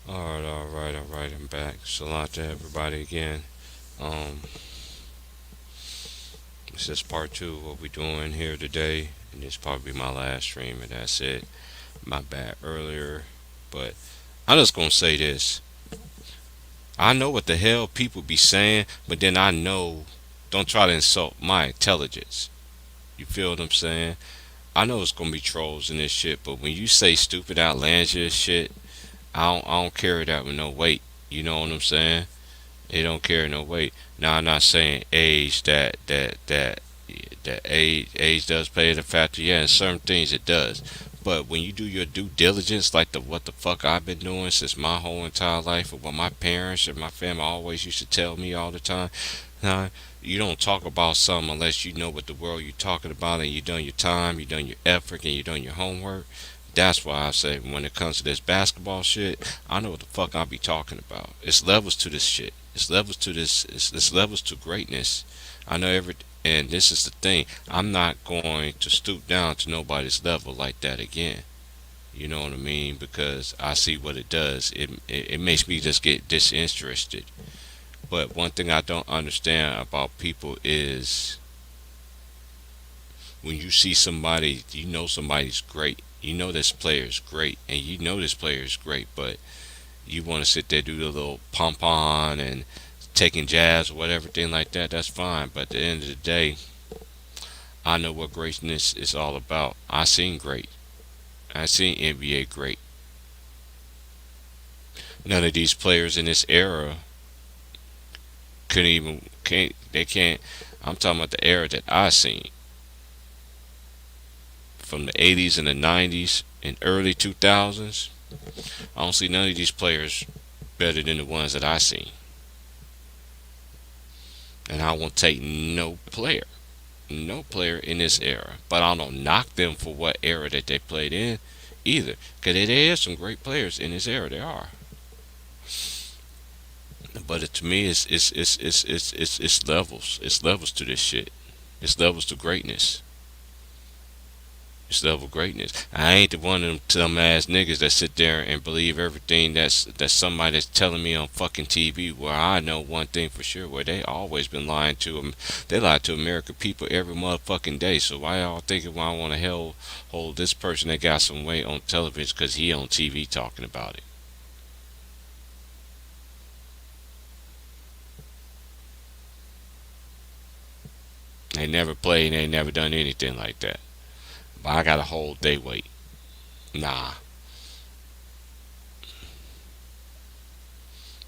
Alright, alright, alright, I'm back. Salat to everybody again. Um, this is part two of what we're doing here today, and this probably be my last stream, and that's it. My bad earlier, but I'm just gonna say this. I know what the hell people be saying, but then I know, don't try to insult my intelligence. You feel what I'm saying? I know it's gonna be trolls in this shit, but when you say stupid, outlandish shit, I don't carry that with no weight. You know what I'm saying? It don't carry no weight. Now I'm not saying age that age does play a factor. Yeah, in certain things it does. But when you do your due diligence, like the what the fuck I've been doing since my whole entire life, or what my parents or my family always used to tell me all the time, nah, you don't talk about something unless you know what the world you're talking about, and you done your time, you done your effort, and you done your homework. That's why I say when it comes to this basketball shit, I know what the fuck I be talking about. It's levels to this shit. It's levels to this. It's levels to greatness. I know every, and this is the thing. I'm not going to stoop down to nobody's level like that again. You know what I mean? Because I see what it does. It makes me just get disinterested. But one thing I don't understand about people is when you see somebody, you know somebody's great. You know this player's great, and you know this player's great, but you want to sit there do the little pump on and taking jabs or whatever thing like that. That's fine. But at the end of the day, I know what greatness is all about. I seen great. I seen NBA great. None of these players in this era couldn't even can't they can't. I'm talking about the era that I seen from the 80s and the 90s and early 2000s. I don't see none of these players better than the ones that I seen, and I won't take no player in this era. But I don't knock them for what era that they played in either, because there are some great players in this era. There are. But to me, it's levels. It's levels to this shit. It's levels to greatness. It's level greatness. I ain't the one of them dumbass niggas that sit there and believe everything that's somebody that's telling me on fucking TV. Where I know one thing for sure, where they always been lying to them. They lie to American people every motherfucking day. So why y'all thinking why I want to hold this person that got some weight on television because he on TV talking about it? They never played. They never done anything like that. But I gotta hold they weight. Nah.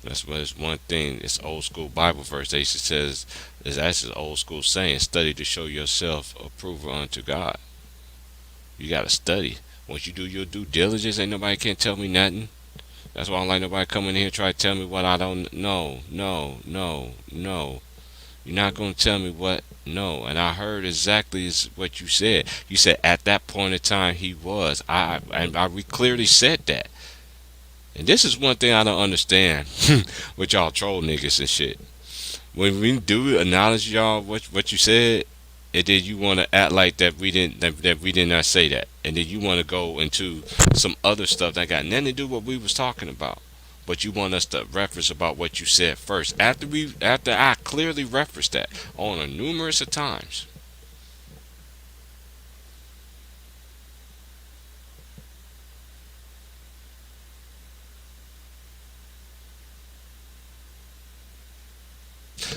That's what it's one thing. It's old school Bible verse. They says is actually old school saying, study to show yourself approval unto God. You gotta study. Once you do your due diligence, ain't nobody can tell me nothing. That's why I don't like nobody coming here try to tell me what I don't know. No, no, no. You're not gonna tell me what no. And I heard exactly what you said. You said at that point in time he was. I clearly said that. And this is one thing I don't understand with y'all troll niggas and shit. When we do acknowledge y'all what you said, and then you want to act like that we did not say that, and then you want to go into some other stuff that got nothing to do with what we was talking about, but you want us to reference about what you said first after I clearly referenced that on a numerous of times.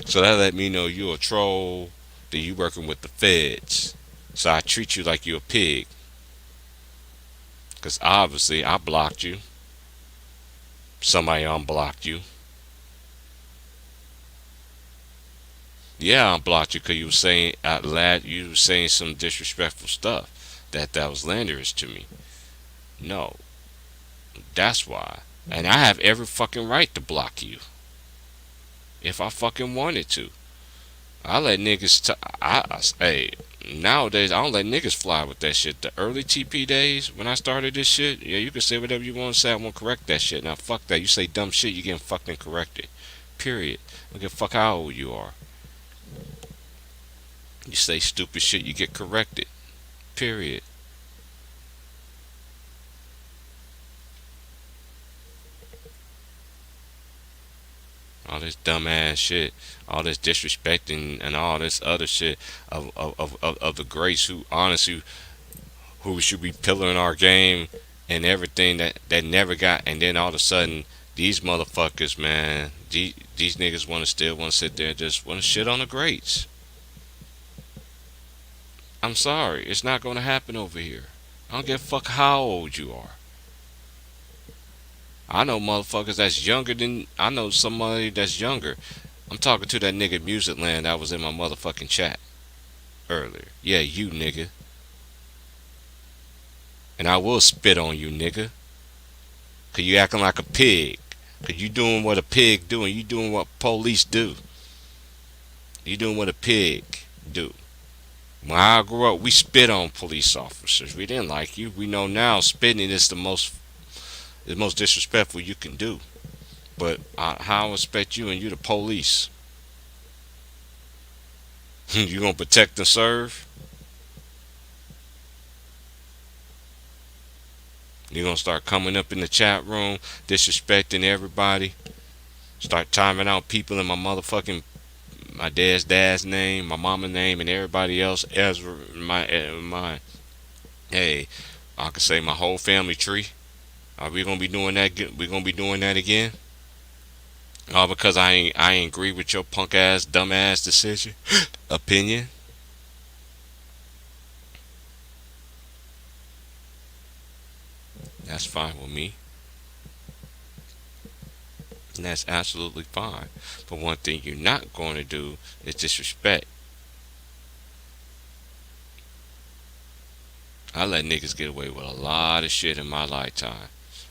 So that let me know you a troll, that you working with the feds. So I treat you like you a pig, because obviously I blocked you. Somebody unblocked you. Yeah, I unblocked you because you were saying out loud, you were saying some disrespectful stuff that was slanderous to me. No, that's why. And I have every fucking right to block you if I fucking wanted to. I let niggas. Hey, nowadays I don't let niggas fly with that shit. The early TP days when I started this shit, yeah, you can say whatever you want to say. I won't correct that shit. Now fuck that. You say dumb shit, you getting fucking corrected. Period. I don't give a fuck how old you are. You say stupid shit, you get corrected. Period. this dumbass shit, all this disrespecting and all this other shit of the greats who honestly who should be pillaring our game and everything that never got, and then all of a sudden these motherfuckers, man, these niggas want to still want to sit there and just want to shit on the greats. I'm sorry, it's not going to happen over here. I don't give a fuck how old you are. I know motherfuckers that's younger than I know somebody that's younger. I'm talking to that nigga Music Land that was in my motherfucking chat earlier. Yeah, you nigga. And I will spit on you, nigga. Cause you acting like a pig. Cause you doing what a pig do and you doing what police do. You doing what a pig do. When I grew up, we spit on police officers. We didn't like you. We know now spitting is the most disrespectful you can do. But how I respect you and you the police. You gonna protect and serve? You gonna start coming up in the chat room, disrespecting everybody, start timing out people in my dad's name, my mama's name, and everybody else as my hey, I could say my whole family tree. Are we gonna be doing that? We gonna be doing that again? All because I ain't agree with your punk ass, dumb ass decision, opinion. That's fine with me. And that's absolutely fine. But one thing you're not going to do is disrespect. I let niggas get away with a lot of shit in my lifetime.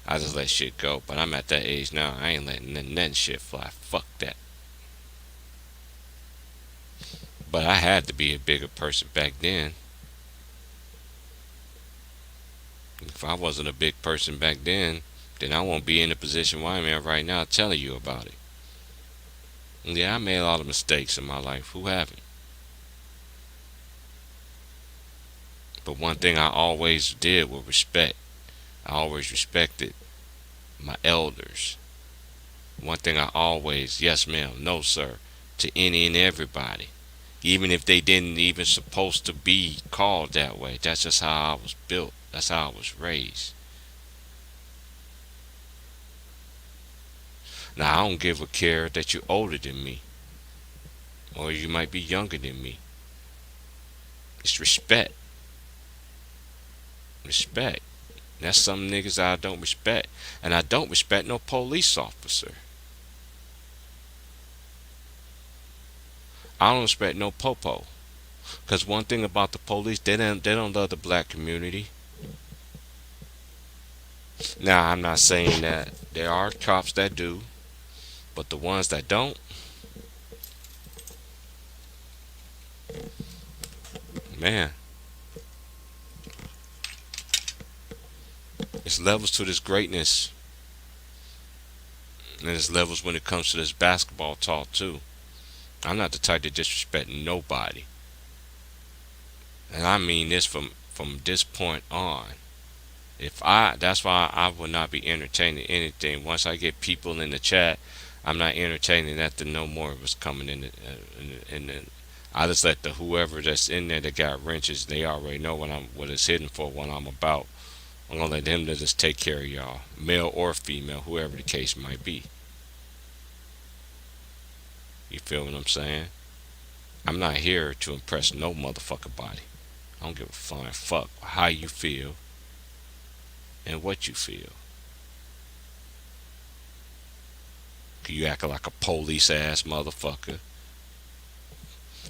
I just let shit go. But I'm at that age now. I ain't letting nothing shit fly. Fuck that. But I had to be a bigger person back then. If I wasn't a big person back then I won't be in the position where I'm in right now telling you about it. Yeah, I made a lot of mistakes in my life. Who haven't? But one thing I always did was respect. I always respected my elders. One thing I always, yes ma'am, no sir, to any and everybody. Even if they didn't even supposed to be called that way. That's just how I was built. That's how I was raised. Now I don't give a care that you're older than me. Or you might be younger than me. It's respect. Respect. That's some niggas I don't respect. And I don't respect no police officer. I don't respect no popo. Cause one thing about the police, they don't love the black community. Now I'm not saying that there are cops that do, but the ones that don't, man, it's levels to this greatness. And there's levels when it comes to this basketball talk too. I'm not the type to disrespect nobody. And I mean this from this point on. That's why I will not be entertaining anything. Once I get people in the chat, I'm not entertaining that to no more of us coming in the I just let the whoever that's in there that got wrenches, they already know what it's hidden for, what I'm about. I'm gonna let them to just take care of y'all, male or female, whoever the case might be. You feel what I'm saying? I'm not here to impress no motherfucker body. I don't give a flying fuck how you feel and what you feel. You acting like a police ass motherfucker.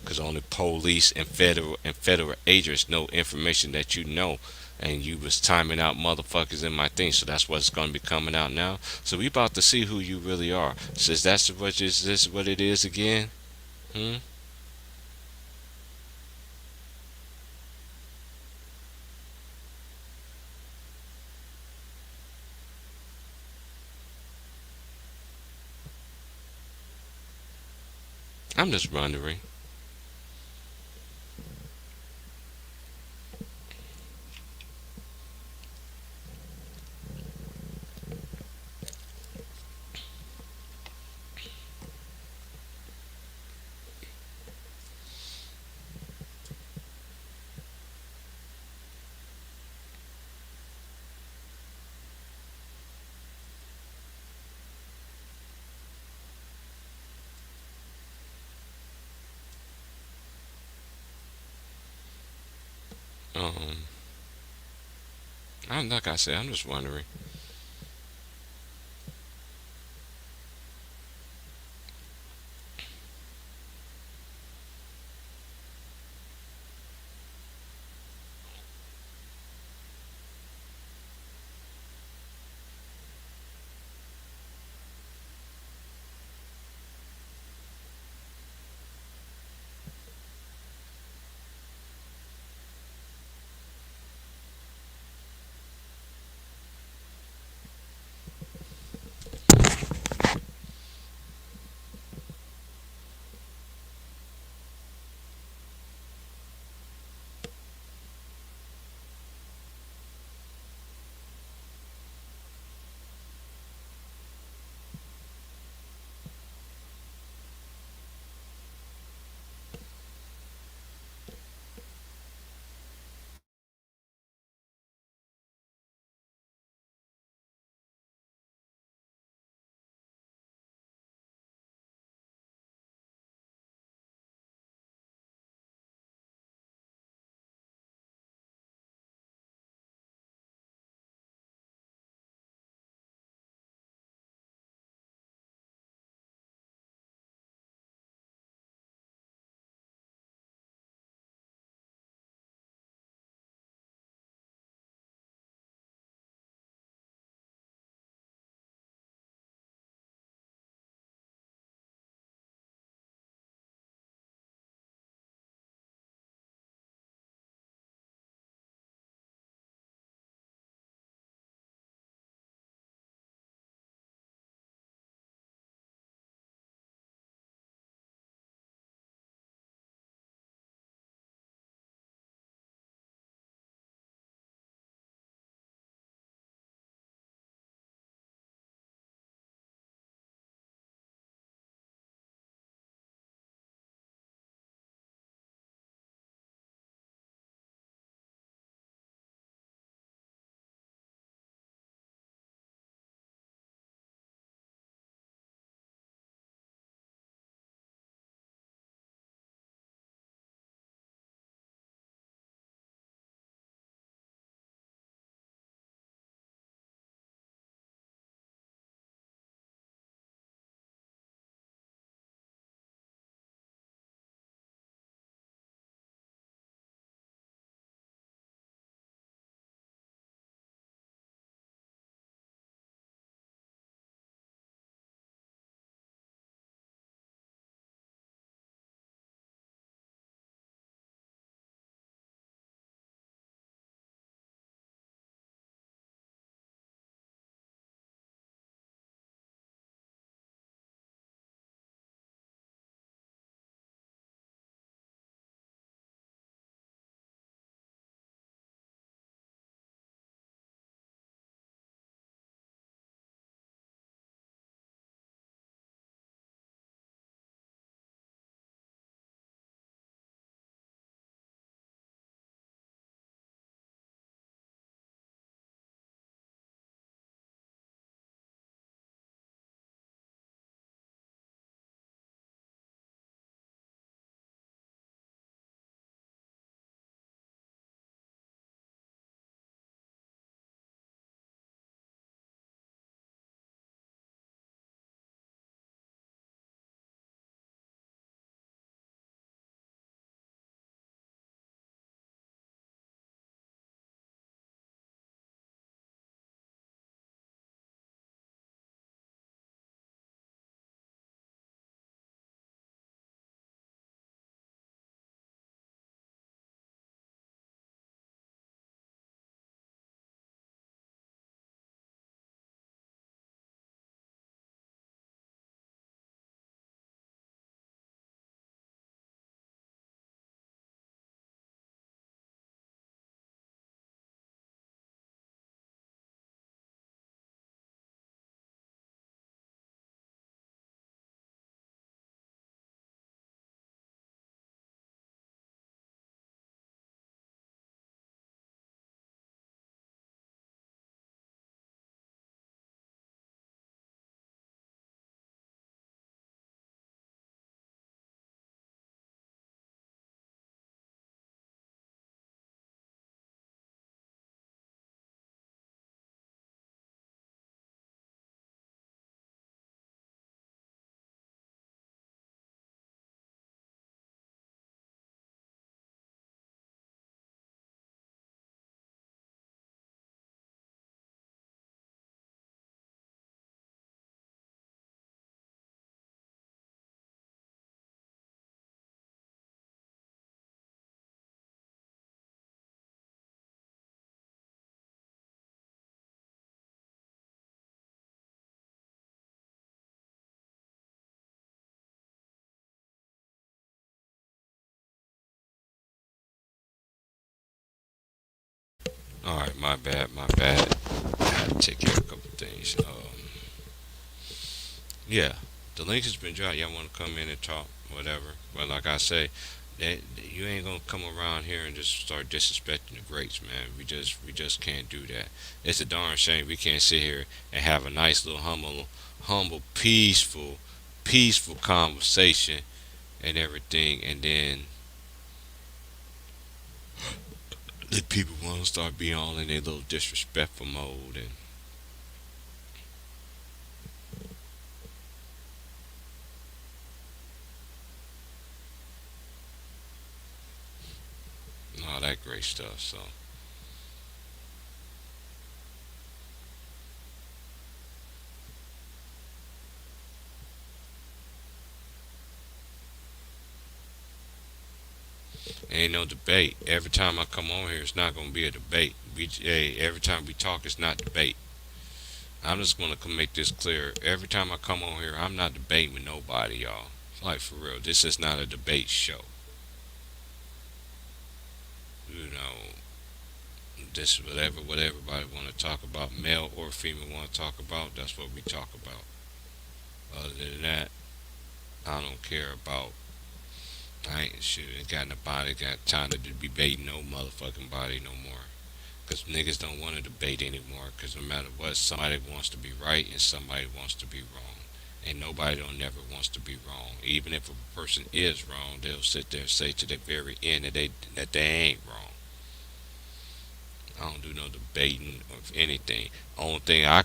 Cause only police and federal agents know information that you know, and you was timing out motherfuckers in my thing. So that's what's gonna be coming out now. So we about to see who you really are. Says that's what is this what it is again? Hmm? I'm just wondering. Um, I'm like I said, I'm just wondering. All right, my bad, my bad. I had to take care of a couple things. Yeah, the link has been dropped. Y'all want to come in and talk, whatever. But like I say, that you ain't gonna come around here and just start disrespecting the greats, man. We just can't do that. It's a darn shame we can't sit here and have a nice little humble, peaceful conversation and everything, and then the people want to start being all in their little disrespectful mode and all that great stuff. So ain't no debate. Every time I come on here, it's not gonna be a debate. Every time we talk, it's not debate. I'm just gonna make this clear. Every time I come on here, I'm not debating with nobody, y'all. Like for real, this is not a debate show. You know, this is what everybody want to talk about, male or female want to talk about. That's what we talk about. Other than that, I don't care about. I ain't shit. Ain't got nobody got time to debate no motherfucking body no more. Cause niggas don't want to debate anymore. Cause no matter what, somebody wants to be right and somebody wants to be wrong. And nobody don't never wants to be wrong. Even if a person is wrong, they'll sit there and say to the very end that they ain't wrong. I don't do no debating of anything. Only thing I'll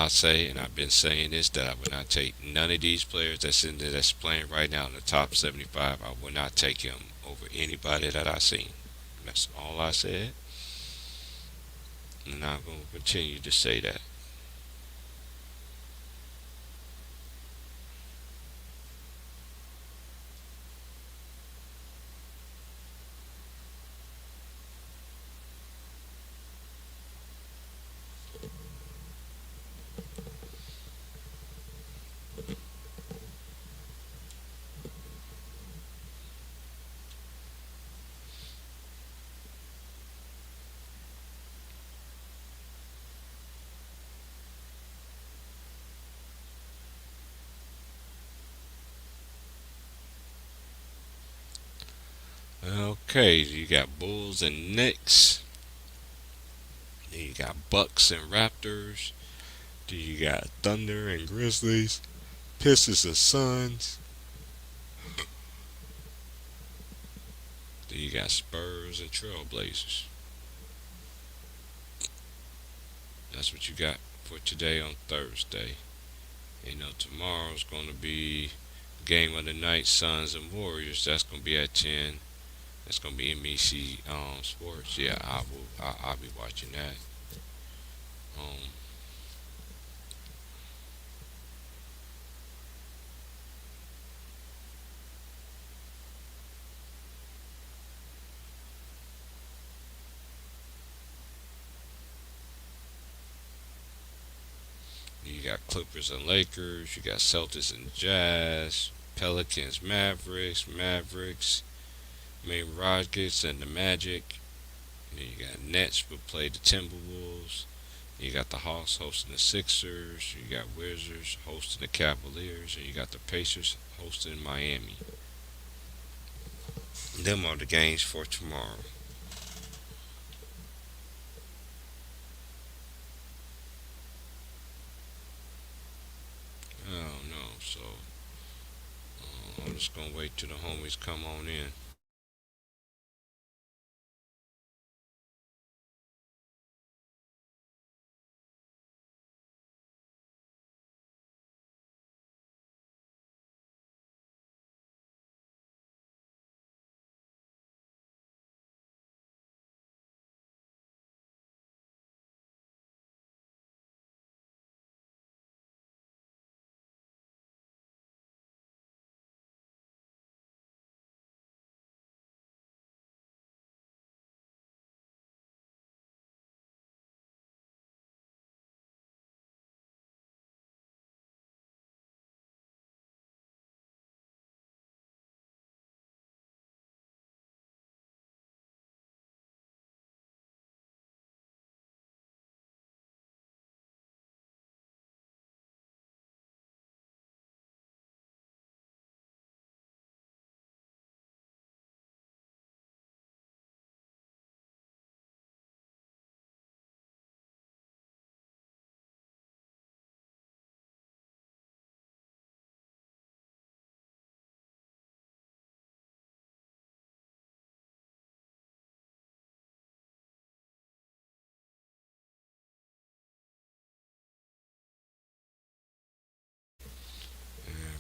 say, and I've been saying this, that I would not take none of these players that's in there that's playing right now in the top 75. I would not take him over anybody that I seen. That's all I said, and I'm gonna continue to say that. Okay, you got Bulls and Knicks. Then you got Bucks and Raptors. Then you got Thunder and Grizzlies. Pistons and Suns. Then you got Spurs and Trailblazers. That's what you got for today on Thursday. You know, tomorrow's going to be game of the night, Suns and Warriors. That's going to be at 10. That's going to be MEC Sports. Yeah, I'll be watching that. Um, you got Clippers and Lakers. You got Celtics and Jazz. Pelicans, Mavericks. I mean Rockets and the Magic. And then you got Nets will play the Timberwolves. You got the Hawks hosting the Sixers. You got Wizards hosting the Cavaliers. And you got the Pacers hosting Miami. Them are the games for tomorrow. I don't know. So I'm just gonna wait till the homies come on in.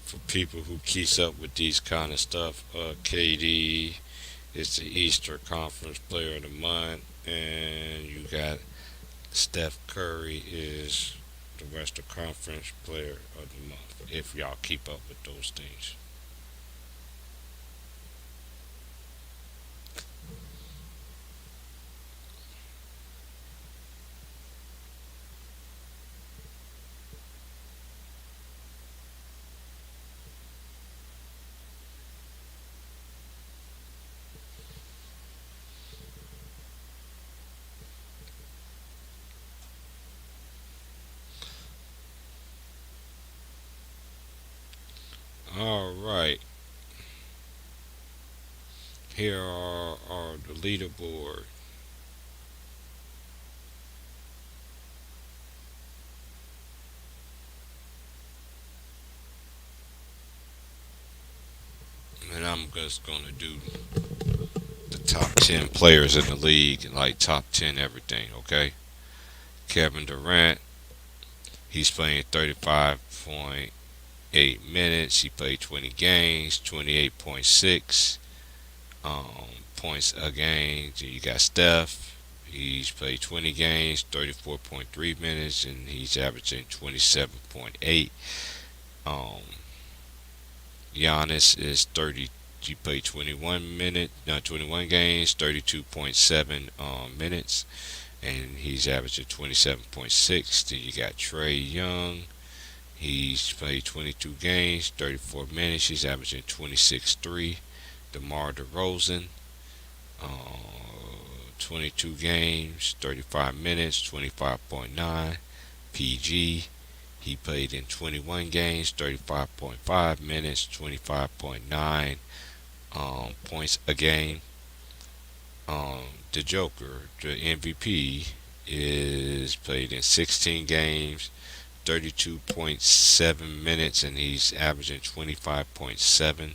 for people who keeps up with these kind of stuff, KD is the Eastern Conference Player of the Month, and you got Steph Curry is the Western Conference Player of the Month. If y'all keep up with those things. All right, here are the leaderboard. And I'm just gonna do the top 10 players in the league, like top 10 everything. Okay, Kevin Durant, he's playing 35.8 minutes. He played 20 games, 28.6 points a game. Then you got Steph. He's played 20 games, 34.3 minutes, and he's averaging 27.8. Um, Giannis is 30. He played 21 minutes, not 21 games, 32.7 minutes, and he's averaging 27.6. Then you got Trey Young. He's played 22 games, 34 minutes. He's averaging 26.3. DeMar DeRozan, 22 games, 35 minutes, 25.9. PG, he played in 21 games, 35.5 minutes, 25.9 points a game. The Joker, the MVP, is played in 16 games, 32.7 minutes, and he's averaging 25.7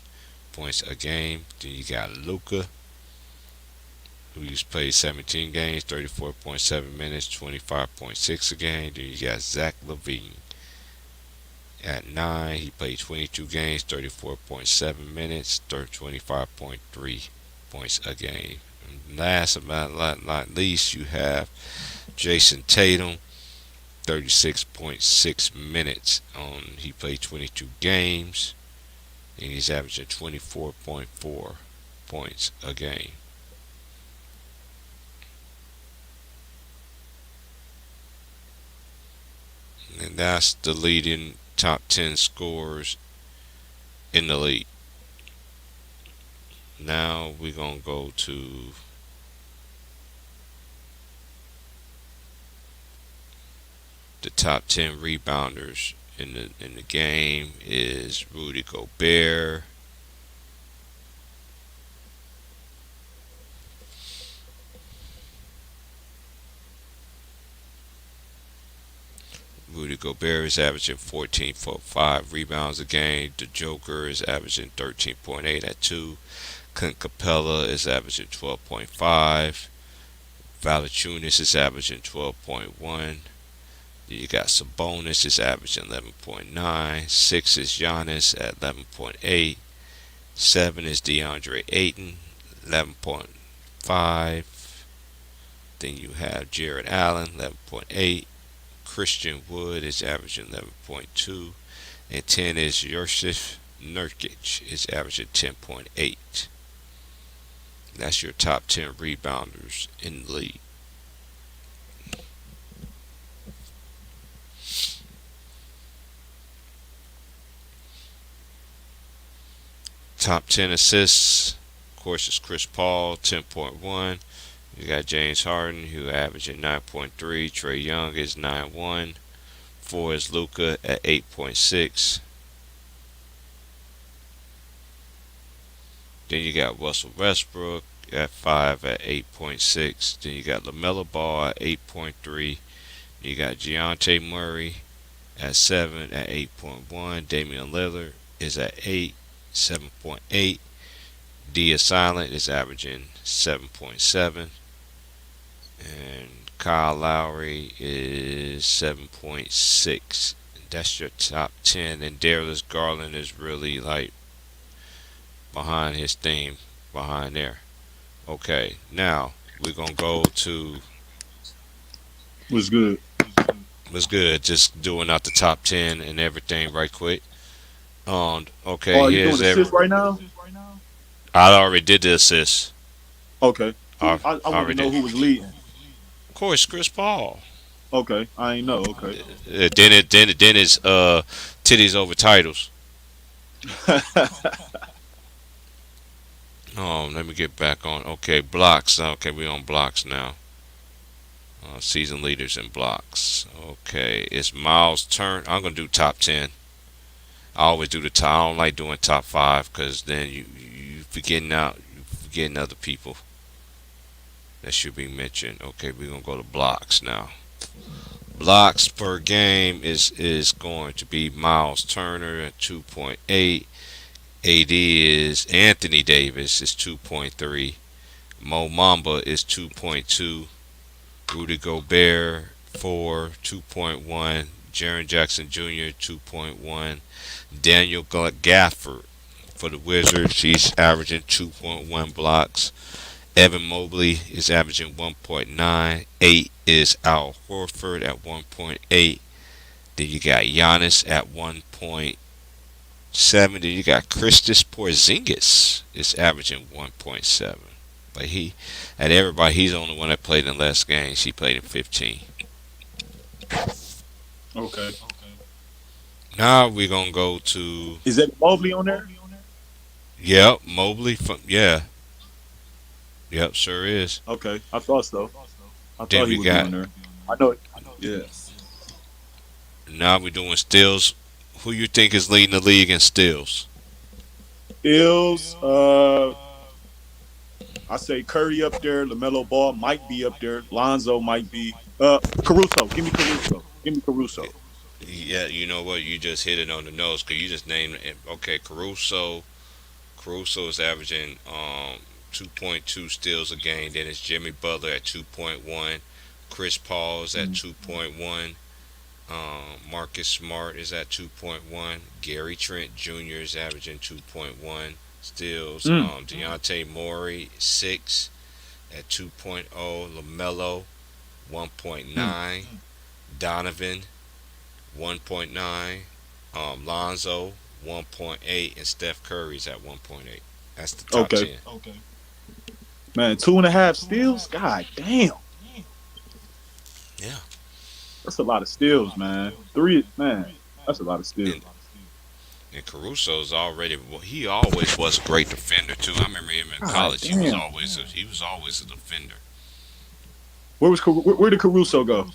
points a game. Then you got Luca, who's played 17 games, 34.7 minutes, 25.6 a game. Then you got Zach LaVine at 9. He played 22 games, 34.7 minutes, 25.3 points a game. And last but not least, you have Jason Tatum, 36.6 minutes. He played 22 games, and he's averaging 24.4 points a game. And that's the leading top 10 scorers in the league. Now we're going to go to the top 10 rebounders in the game is Rudy Gobert. Rudy Gobert is averaging 14.5 rebounds a game. The Joker is averaging 13.8 at 2. Clint Capella is averaging 12.5. Valanciunas is averaging 12.1. You got Sabonis is averaging 11.9. 6 is Giannis at 11.8. 7 is DeAndre Ayton, 11.5. Then you have Jared Allen, 11.8. Christian Wood is averaging 11.2. And 10 is Joseph Nurkic is averaging 10.8. That's your top 10 rebounders in the league. Top 10 assists, of course, is Chris Paul, 10.1. You got James Harden, who averaging 9.3. Trey Young is 9.1. 4 is Luca at 8.6. Then you got Russell Westbrook at 5 at 8.6. Then you got LaMelo Ball at 8.3. You got Dejounte Murray at 7 at 8.1. Damian Lillard is at 8, 7.8. Dia Silent is averaging 7.7. And Kyle Lowry is 7.6. That's your top 10. And Darius Garland is really like behind his theme, behind there. Okay, now we're going to go to Was good. what's good. Just doing out the top 10 and everything right quick. Oh, Okay, are you doing here's every. assists right now? I already did the assist. Okay. I, I I want to already know did. who was leading. Of course, Chris Paul. Okay, I ain't know. Okay. Then it's titties over titles. Let me get back on. Okay, blocks. Okay, we on blocks now. Season leaders in blocks. Okay, it's Miles' turn. I'm gonna do top 10. I always do the top. I don't like doing top five because then you forgetting other people that should be mentioned. Okay, we're gonna go to blocks now. Blocks per game is going to be Miles Turner at 2.8. AD is Anthony Davis is 2.3. Mo Mamba is 2.2. Rudy Gobert 2.1. Jaren Jackson Jr. 2.1. Daniel Gafford for the Wizards, he's averaging 2.1 blocks. Evan Mobley is averaging 1.9. 8 is Al Horford at 1.8. Then you got Giannis at 1.7. Then you got Kristaps Porzingis is averaging 1.7. But everybody, he's the only one that played in less games. He played in 15. Okay. Now we're gonna go to Is that Mobley on there? Mobley from sure is. Okay, I thought so. I Then thought he we would be got on there. I know. Yeah. now we're doing steals. Who you think is leading the league in steals? Ills. I say Curry up there. Lamelo Ball might be up there. Lonzo might be. Caruso. Give me Caruso. Give me Caruso. Yeah, you know what? You just hit it on the nose because you just named it. Okay, Caruso. Caruso is averaging 2.2 steals a game. Then it's Jimmy Butler at 2.1. Chris Paul is at Mm. 2.1. Marcus Smart is at 2.1. Gary Trent Jr. is averaging 2.1 steals. Mm. Deontay Morey 6 at 2.0. LaMelo Mm. 1.9. Donovan 1.9. Lonzo 1.8, and Steph Curry's at 1.8. That's the top Okay. 10. Man, 2.5 steals. God damn. Yeah. That's a lot of steals, man. Three. Man, that's a lot of steals. And and Caruso's already well, he always was a great defender too. I remember him in God college. damn. He was always a defender. Where did Caruso go?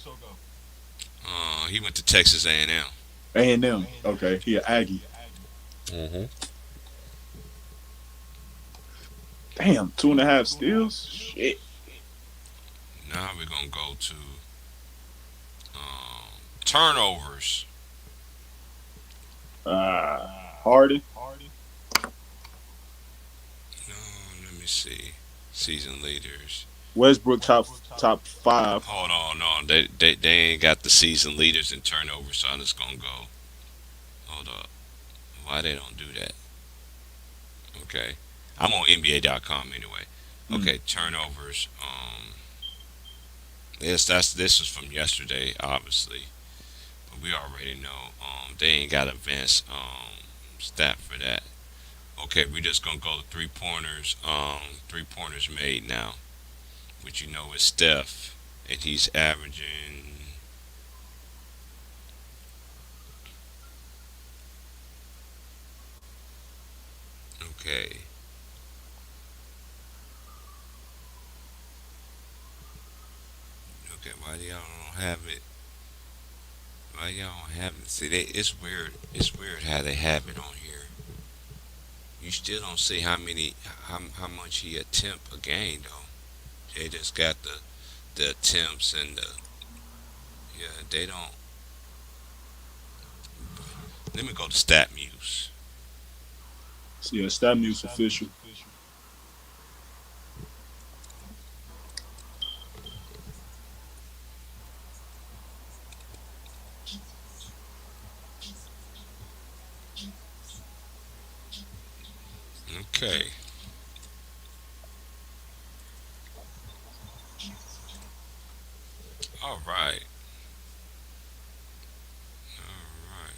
He went to Texas A&M. A&M. Okay, he an Aggie. Mm-hmm. Damn, 2.5 steals. Shit. Now we're gonna go to turnovers. Harden. No, let me see. Season leaders. Westbrook top five. Hold on, no, they ain't got the season leaders in turnovers, so I'm just gonna go. Hold up. Why they don't do that? Okay, I'm on NBA.com anyway. Mm. Okay, turnovers. This was from yesterday, obviously, but we already know. They ain't got advanced stat for that. Okay, we just gonna go to 3 pointers. 3 pointers made now, which you know is Steph, and he's averaging. Okay, okay. Why do y'all don't have it? Why y'all don't have it? See, it's weird. It's weird how they have it on here. You still don't see how much he attempt a game though. They just got the attempts and the yeah. They don't. Let me go to StatMuse. Yeah, Stamnews official. Okay. All right. All right.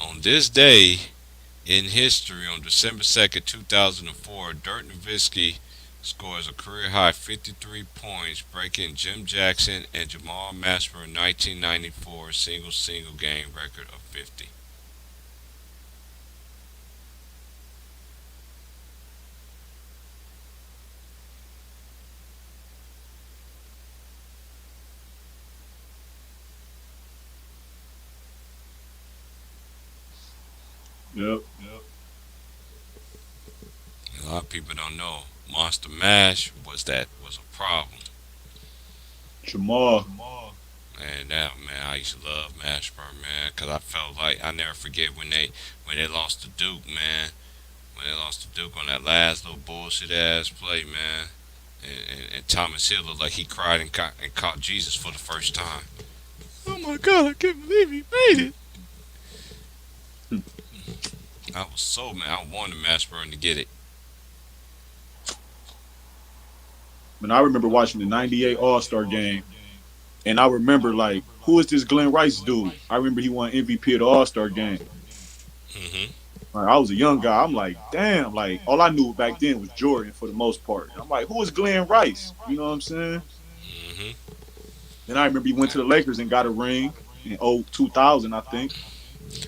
On this day in history, on December 2nd, 2004, Dirk Nowitzki scores a career high 53 points, breaking Jim Jackson and Jamal Mashburn 1994 single game record of 50. Yep. A lot of people don't know Monster Mash was a problem. Jamal. And that man, I used to love Mashburn, man, because I felt like I never forget when they lost to Duke, man. When they lost to Duke on that last little bullshit ass play, man. And Thomas Hill looked like he cried and caught Jesus for the first time. Oh my God, I can't believe he made it. I was so mad. I wanted Mashburn to get it. And I remember watching the '98 All Star game, and I remember like, who is this Glenn Rice dude? I remember he won MVP of the All Star game. Hmm. Like, I was a young guy. I'm like, damn. Like all I knew back then was Jordan for the most part. I'm like, who is Glenn Rice? You know what I'm saying? Hmm. Then I remember he went to the Lakers and got a ring in 2000, I think.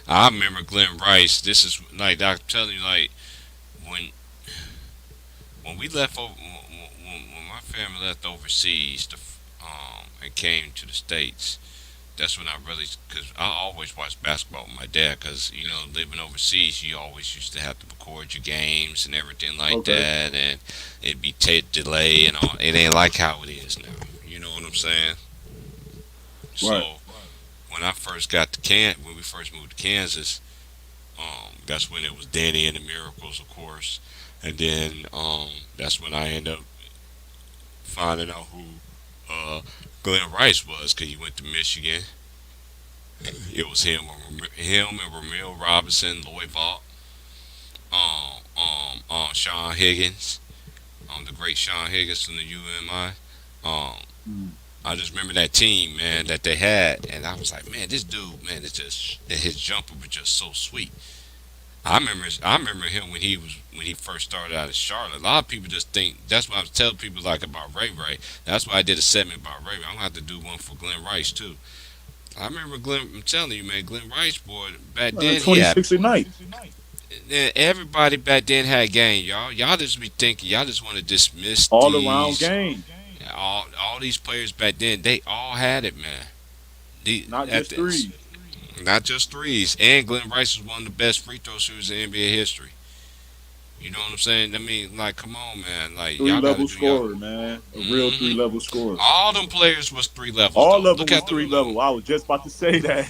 I remember Glenn Rice. This is like I'm telling you, like when when we left over, when my family left overseas and came to the states. That's when I really, because I always watched basketball with my dad, because living overseas, you always used to have to record your games and everything like Okay. that, and it'd be delay and all. It ain't like how it is now. You know what I'm saying? Right. So when I first when we first moved to Kansas, that's when it was Danny and the Miracles, of course, and then that's when I ended up finding out who Glenn Rice was, because he went to Michigan. It was him and Ramil Robinson, Lloyd Vaught, Sean Higgins, the great Sean Higgins from the UMI. Um, Mm. I just remember that team, man, that they had, and I was like, man, this dude, man, his jumper was just so sweet. I remember him when he first started out in Charlotte. A lot of people just think that's what I was telling people like about Ray Ray. That's why I did a segment about Ray Ray. I'm gonna have to do one for Glenn Rice too. I remember Glenn. I'm telling you, man, Glenn Rice, boy. Back then, he had 26 a night. everybody back then had game, y'all. Y'all just be thinking, y'all just want to dismiss All around these game. all these players back then. They all had it, man. Not At just this, threes. not just threes. And Glenn Rice was one of the best free throw shooters in NBA history. You know what I'm saying? I mean, like, come on, man. Like, Three y'all got to level do y'all. scorer, man. A real three Hmm. level scorer. All them players was three levels All though. of them Look was at three them. level. I was just about to say that.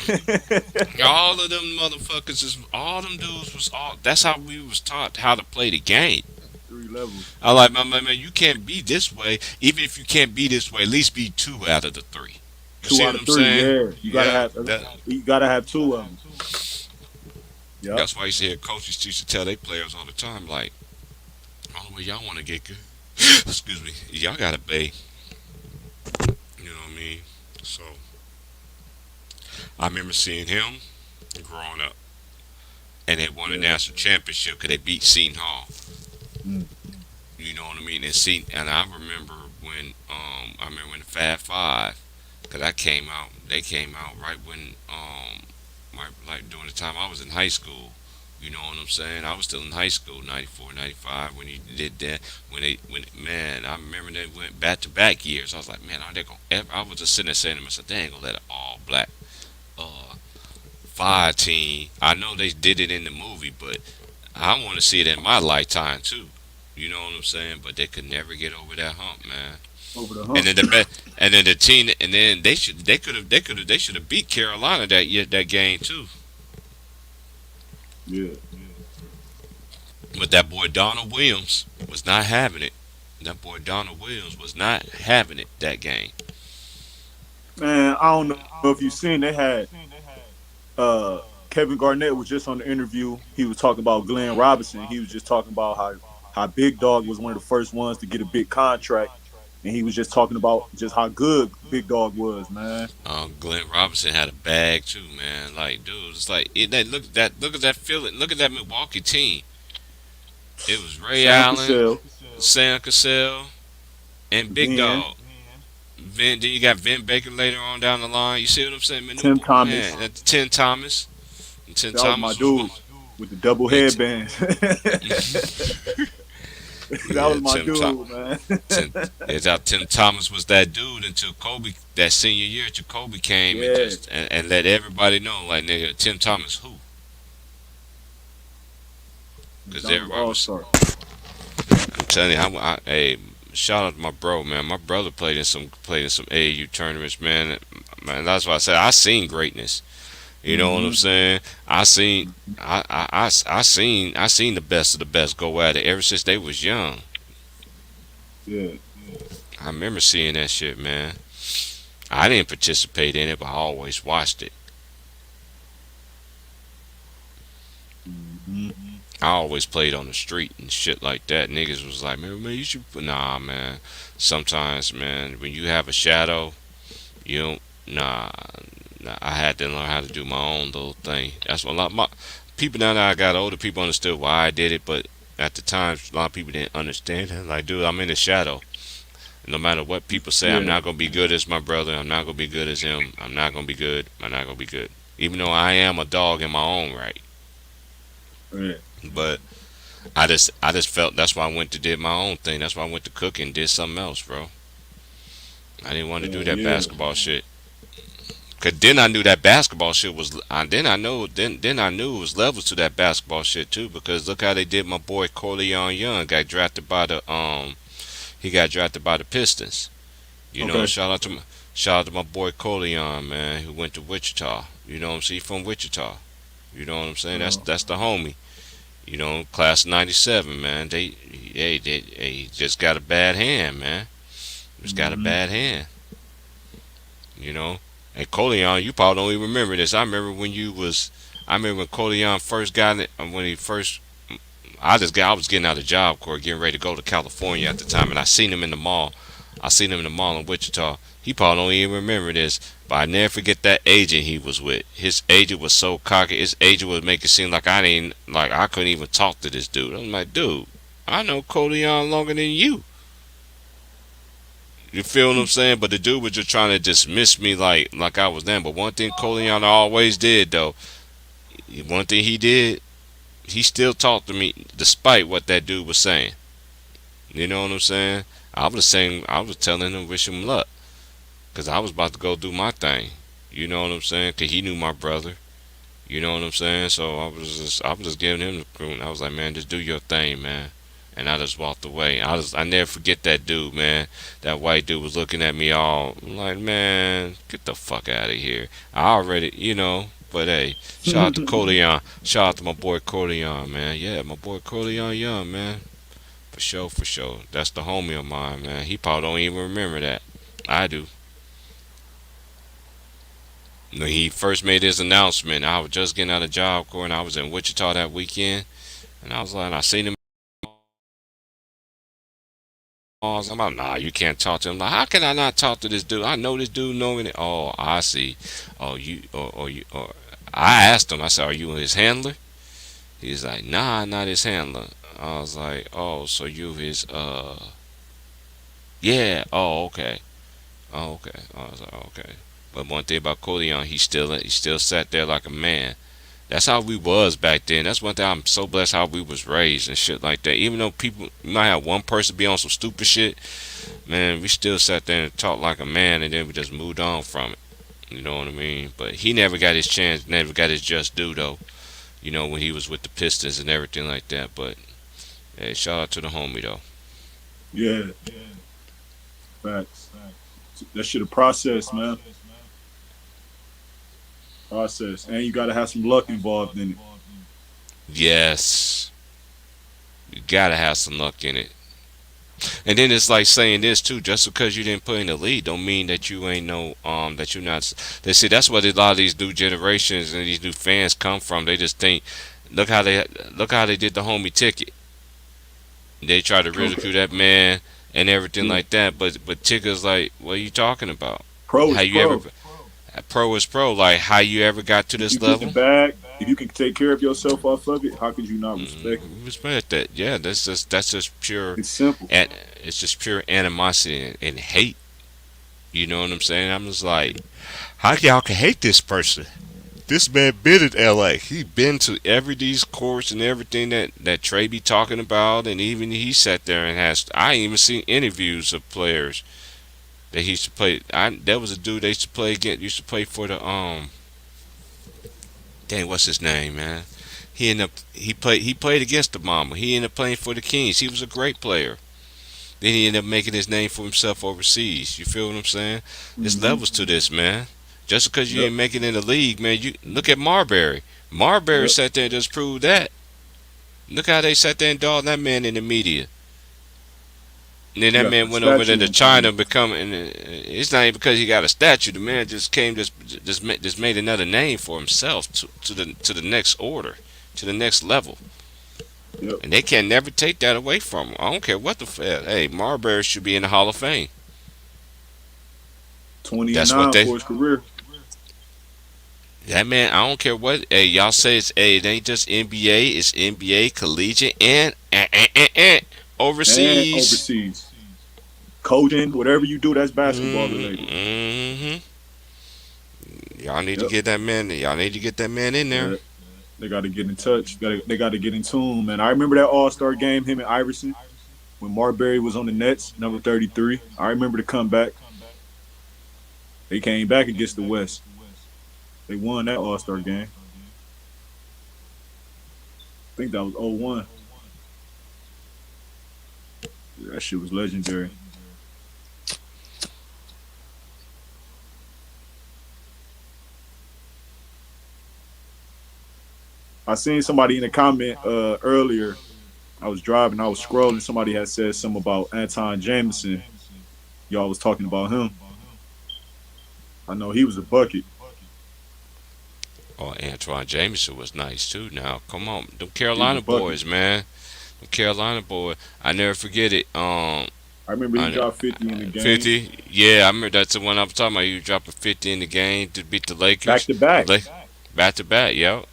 All of them motherfuckers is all them dudes was all. That's how we was taught how to play the game. Three level. I like my man. You can't be this way. Even if you can't be this way, at least be two out of the three. You Two see out what of I'm three. saying? Yeah, Yeah. That. you gotta have two of them. Yep. That's why you see coaches used to tell their players all the time, like, "Oh, well, y'all want to get good. Excuse me. Y'all gotta pay." You know what I mean? So I remember seeing him growing up, and they won a Yeah. national championship because they beat Seton Hall. Mm. You know what I mean? And I remember when the Fab Five, cause I came out. They came out right when like during the time I was in high school. You know what I'm saying? I was still in high school, 94, 95, when he did that. When man, I remember they went back to back years. I was like, man, are they gonna ever? I was just sitting there saying to myself, they ain't gonna let an all black uh fire team. I know they did it in the movie, but I want to see it in my lifetime too. You know what I'm saying? But they could never get over that hump, man. Over the And hump. then and then the team, and then they should have beat Carolina that year, that game too. Yeah. But that boy Donald Williams was not having it. That boy Donald Williams was not having it that game. Man, I don't know if you seen they had uh Kevin Garnett was just on the interview. He was talking about Glenn Robinson. He was just talking about how Big Dog was one of the first ones to get a big contract, and he was just talking about just how good Big Dog was, man. Glenn Robinson had a bag too, man. Like, dude, it's like look at that feeling. Look at that Milwaukee team. It was Ray Sam Allen, Cassell, Sam Cassell, and Big Vin, Dog. Then you got Vin Baker later on down the line. You see what I'm saying, man? Tim Man, Thomas. that Tim Thomas. Tim That was my Thomas was one. dude with the double Man, headbands. That yeah, was my dude, man. Tim, yeah, Tim Thomas was that dude until Kobe, that senior year, until Kobe came and Yeah, and let everybody know, like, nigga, Tim Thomas who? Because that was everybody all was. star. I'm telling you, hey, shout out to my bro, man. My brother played in some AAU tournaments, man. Man, that's why I said I seen greatness. You know what I'm Hmm. saying? I seen the best of the best go at it ever since they was young. Yeah. I remember seeing that shit, man. I didn't participate in it, but I always watched it. Hmm. I always played on the street and shit like that. Niggas was like, man, you should. Nah, man. Sometimes, man, when you have a shadow, you don't. Nah. I had to learn how to do my own little thing. That's what a lot my people now that I got older, people understood why I did it, but at the time, a lot of people didn't understand it. Like, dude, I'm in the shadow. No matter what people say, I'm Yeah. not gonna be good as my brother. I'm not gonna be good as him. I'm not gonna be good. I'm not gonna be good. Even though I am a dog in my own right, Yeah. but I just felt that's why I went to did my own thing. That's why I went to cook and did something else, bro. I didn't want to do that Yeah. basketball shit. Cause then I knew that basketball shit was. Then I knew it was levels to that basketball shit too. Because look how they did my boy Corleone Young got drafted by the he got drafted by the Pistons. You know, Okay. shout out to my boy Corleone, man, who went to Wichita. You know what I'm saying? He from Wichita. You know what I'm saying? Uh, That's the homie. You know, class of '97, man. They just got a bad hand, man. Just got a hmm. bad hand. You know. And Coleon, you probably don't even remember this. I remember when Coleon first got it, when he first, I was getting out of job corps, getting ready to go to California at the time, and I seen him in the mall. I seen him in the mall in Wichita. He probably don't even remember this, but I never forget that agent he was with. His agent was so cocky. His agent would make it seem like I couldn't even talk to this dude. I'm like, dude, I know Coleon longer than you. You feel what I'm saying? But the dude was just trying to dismiss me like I was them. But one thing Coliana always did though, one thing he did, he still talked to me despite what that dude was saying. You know what I'm saying? I was telling him wish him luck, cause I was about to go do my thing. You know what I'm saying? Cause he knew my brother. You know what I'm saying? So I was just giving him the crew. And I was like, man, just do your thing, man. And I just walked away. I never forget that dude, man. That white dude was looking at me all I'm like, man, get the fuck out of here. I already, you know. But hey, shout out to Corleone. Shout out to my boy Corleone, man. Yeah, my boy Corleone Young, man. For sure, for sure. That's the homie of mine, man. He probably don't even remember that. I do. When he first made his announcement, I was just getting out of job corps and I was in Wichita that weekend. And I was like, I seen him. I'm like, nah, you can't talk to him. Like, how can I not talk to this dude? I know this dude knowing it. Oh, I see. Oh, I asked him, I said, are you his handler? He's like, nah, not his handler. I was like, oh, so you his, yeah, oh, okay. Oh, okay. I was like, okay. But one thing about Corleone, he still sat there like a man. That's how we was back then. That's one thing I'm so blessed how we was raised and shit like that. Even though people you might have one person be on some stupid shit, man, we still sat there and talked like a man, and then we just moved on from it. You know what I mean? But he never got his chance, never got his just due though. You know when he was with the Pistons and everything like that. But hey, shout out to the homie though. Yeah. Facts. That shit a process, man. Process, and you got to have some luck involved in it. Yes, You gotta have some luck in it. And then it's like saying this too. Just because you didn't put in the lead, don't mean that you ain't no that you're not. They see that's what a lot of these new generations and these new fans come from. They just think, look how they did the homie ticket. They try to Okay. ridicule that man and everything Yeah. like that. But Tigger's like, what are you talking about? Pro How is you ever pro. pro is pro? Like how you ever got to If this you get the level? bag, if you can take care of yourself off of it, how could you not respect it? Respect that. Yeah, that's just pure, It's simple. and it's just pure animosity and hate. You know what I'm saying? I'm just like, how y'all can hate this person? This man been in L.A. He been to every these courts and everything that Trey be talking about, and even he sat there and has. I ain't even seen interviews of players that he used to play. There was a dude they used to play against. Used to play for the Dang, what's his name, man? He played against the Mama. He ended up playing for the Kings. He was a great player. Then he ended up making his name for himself overseas. You feel what I'm saying? There's Hmm. levels to this, man. Just because you Yep. ain't make it in the league, man, you look at Marbury. Marbury Yep. sat there and just proved that. Look how they sat there and dogged that man in the media. And then He that got man that went over there statue to in China. China, becoming. It's not even because he got a statue. The man just came, just made another name for himself to the next order, to the next level. Yep. And they can never take that away from him. I don't care what the hey, Marbury should be in the Hall of Fame. 20 and That's what 9 they. for his career. That man, I don't care what. Hey, y'all say it's. Hey, it ain't just NBA. It's NBA, collegiate, and And overseas. overseas. Coaching, whatever you do, that's basketball related. Mm-hmm. Y'all need to Yep. get that man. Y'all need to get that man in there. Yeah. They got to get in touch. They got to get in tune, man. I remember that All Star game, him and Iverson, when Marbury was on the Nets, number 33. I remember the comeback. They came back against the West. They won that All Star game. I think that was 0-1. That shit was legendary. I seen somebody in a comment earlier. I was driving, I was scrolling. Somebody had said something about Anton Jameson. Y'all was talking about him. I know he was a bucket. Oh, Antoine Jameson was nice too. Now, come on, them He was a Carolina bucket. boys, man. Them Carolina boy. I never forget it. I remember he I, dropped 50 in the game. 50. Yeah, I remember that's the one I'm talking about. You dropping 50 in the game to beat the Back Lakers. to The back. Lake, back to back, yo.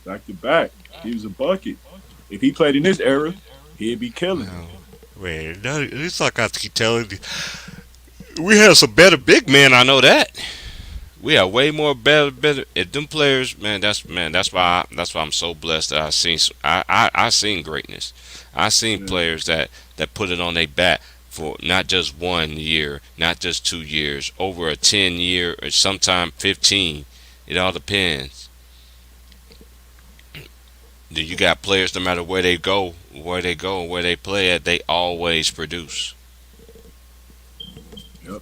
Back to back. He was a bucket. If he played in this era, he'd be killing. Well, man, it's like I keep telling you. We have some better big men. I know that. We have way more better. If them players, man, that's why I'm so blessed that I seen greatness. I seen Yeah. players that put it on their back for not just 1 year, not just 2 years, over a 10 year or sometime 15. It all depends. You got players no matter where they play at, they always produce. Yep.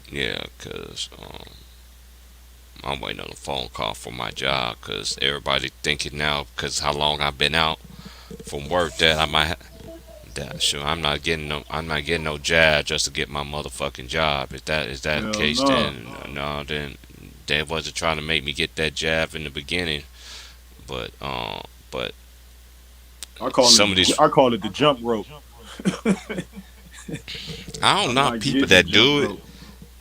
Yeah, cause I'm waiting on a phone call for my job because everybody thinking now because how long I've been out from work that I might that sure I'm not getting no jab just to get my motherfucking job. If that is that the Hell case, no. then no, then they wasn't trying to make me get that jab in the beginning. But but some of these I call it the jump rope. I don't I'm knock not people getting the that jump do it. rope.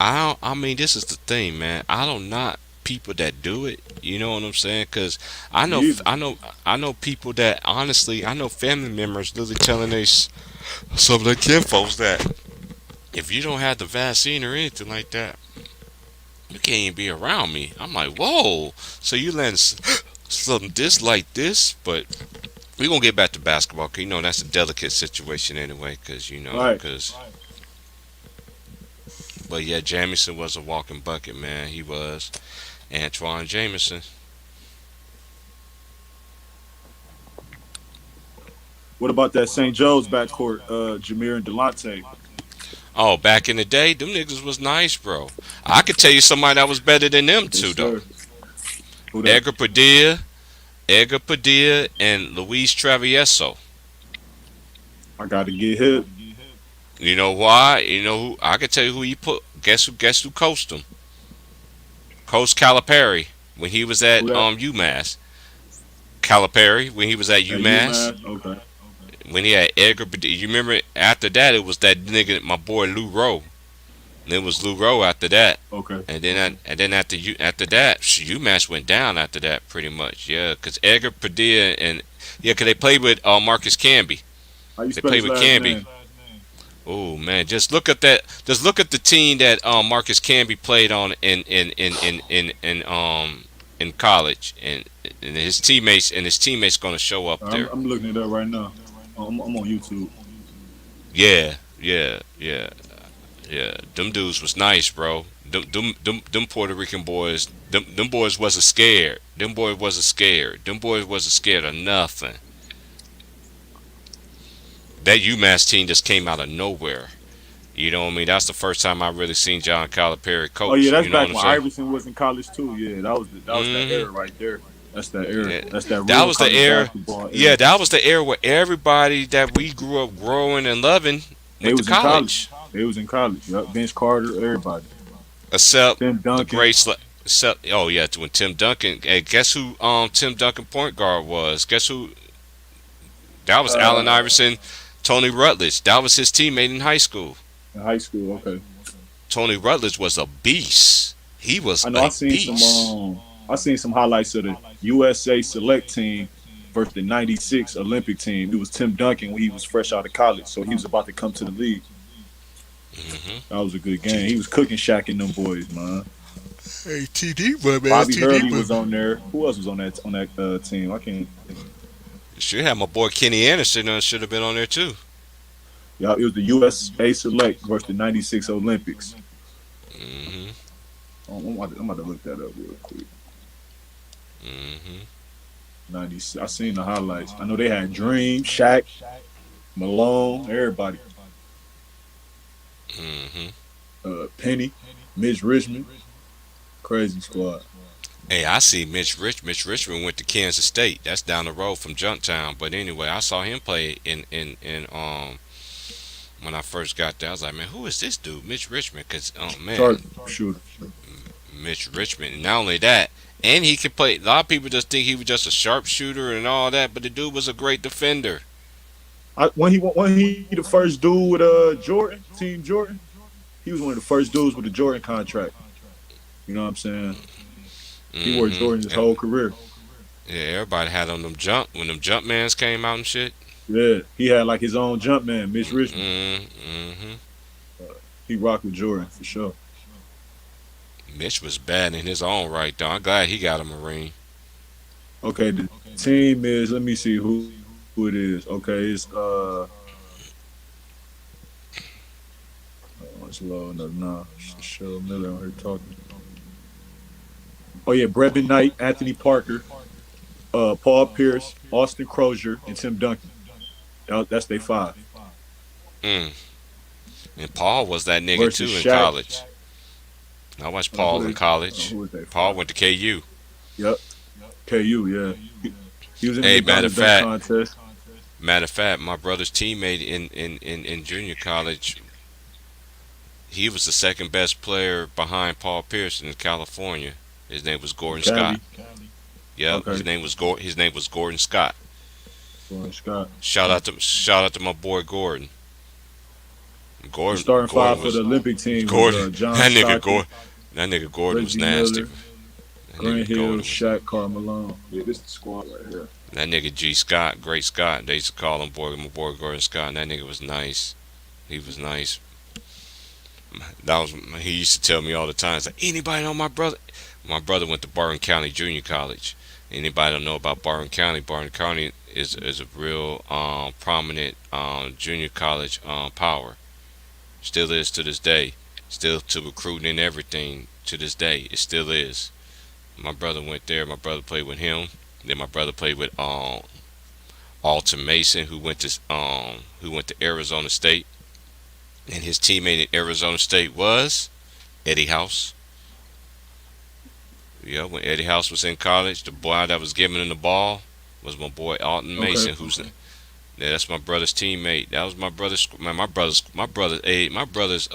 I mean this is the thing, man. I don't knock people that do it. You know what I'm saying? Because I Me know either. I know I know people that honestly I know family members literally telling some of their kinfolks that if you don't have the vaccine or anything like that, you can't even be around me. I'm like, whoa. So you letting something this like this, but we gonna get back to basketball. 'Cause you know that's a delicate situation anyway. Cause Right. but yeah, Jamison was a walking bucket, man. He was Antoine Jameson. What about that St. Joe's backcourt, Jameer and Delonte? Oh, back in the day, them niggas was nice, bro. I could tell you somebody that was better than them Yes, two though. sir. Who that? Edgar Padilla Edgar Padilla and Luis Travieso. I got to get hip. You know why? You know who? I can tell you who he put. Guess who? Guess who coached him? Coach Calipari when he was Who at that? UMass. Calipari when he was at At UMass. UMass. Okay. When he had Edgar Padilla. You remember after that it was that nigga, my boy Lou Rowe. And it was Lou Rowe after that. Okay. And then after that, UMass went down after that pretty much. Yeah, because Edgar Padilla and yeah, because they played with Marcus Camby. How you They spell played his with last Camby. name? Oh man, just look at that. Just look at the team that Marcus Camby played on in college, and his teammates gonna show up I'm, there. I'm looking it up right now. I'm on YouTube. Yeah, yeah, yeah, yeah. Them dudes was nice, bro. Them Puerto Rican boys. Them boys wasn't scared. Them boys wasn't scared. Them boys wasn't scared of nothing. That UMass team just came out of nowhere. You know what I mean? That's the first time I really seen John Calipari Oh yeah, coach. that's You know what back I'm when saying? Iverson was in college too. Yeah, that was that era hmm right there. That's that era. Yeah. That's that That real was the college era. basketball Yeah, era. that was the era where everybody that we grew up growing and loving They went to was in college. college, They was in college. Yep. Vince Carter, everybody. except Tim the Duncan. great. Except, oh yeah, when Tim Duncan. Hey, guess who? Tim Duncan point guard was. Guess who? That was Allen Uh, Iverson, Tony Rutledge. That was his teammate in high school. in high school. Okay. Tony Rutledge was a beast. He was I know. a beast. I seen some highlights of the USA select team versus the '96 Olympic team. It was Tim Duncan when he was fresh out of college, so he was about to come to the league. hmm That was a good game. He was cooking Shaq and them boys, man. Hey, TD, man, Bobby TD, Hurley was on there. Who else was on that team? I can't. should have my boy Kenny Anderson. Should have been on there too. Yeah, it was the USA Select versus the '96 Olympics. hmm I'm about to look that up real quick. hmm 90. I seen the highlights. I know they had Dream, Shaq, Malone, everybody. hmm Penny, Mitch Richmond, crazy squad. Hey, I see Mitch Richmond went to Kansas State. That's down the road from Junktown. But anyway, I saw him play in when I first got there. I was like, man, who is this dude, Mitch Richmond? Cause oh Sharp man, shooter. Mitch Richmond. And not only that, and he could play. A lot of people just think he was just a sharpshooter and all that, but the dude was a great defender. When he the first dude with Jordan, Team Jordan, he was one of the first dudes with the Jordan contract. You know what I'm saying? He wore hmm Jordan his whole career. Yeah, everybody had on them jump when them jump mans came out and shit. Yeah, he had like his own jump man, Mitch Richmond. Mm-hmm. He rocked with Jordan for sure. Mitch was bad in his own right, though. I'm glad he got a Marine. Okay, the team is. Let me see who it is. Okay, it's low. No, Cheryl Miller on here talking. Oh yeah, Brevin Knight, Anthony Parker, Paul Pierce, Austin Crozier, and Tim Duncan. That's they five Mm. And Paul was that nigga versus too in Shaq. college. I watched Paul in college. Who is they Paul five? went to KU. Yep, KU. Yeah, he was in Hey, the dunk contest. matter of fact, my brother's teammate in junior college, he was the second best player behind Paul Pierce in California. His name was In Gordon Scott. Cali. Yep, Okay, his name was Gordon Scott. Gordon Scott. Shout out to my boy Gordon. The starting five Gordon for the was Olympic team was Gordon. John That nigga Stockton, Gordon. That nigga Gordon was Reggie nasty. Miller, That Grant nigga Hill, Gordon was. Shaq, Karl Malone. Yeah, this is the squad right here. That nigga G Scott, Great Scott. They used to call him my boy Gordon Scott. And that nigga was nice. He was nice. That was he used to tell me all the time. It's like anybody know my brother? My brother went to Barton County Junior College. Anybody don't know about Barton County? Barton County is a real prominent junior college power. Still is to this day. Still to recruiting and everything to this day. It still is. My brother went there. My brother played with him. Then my brother played with Alton Mason, who went to Arizona State, and his teammate in Arizona State was Eddie House. Yeah, when Eddie House was in college, the boy that was giving him the ball was my boy Alton Okay. Mason, who's yeah, that's my brother's teammate. That was my brother's man, my brother's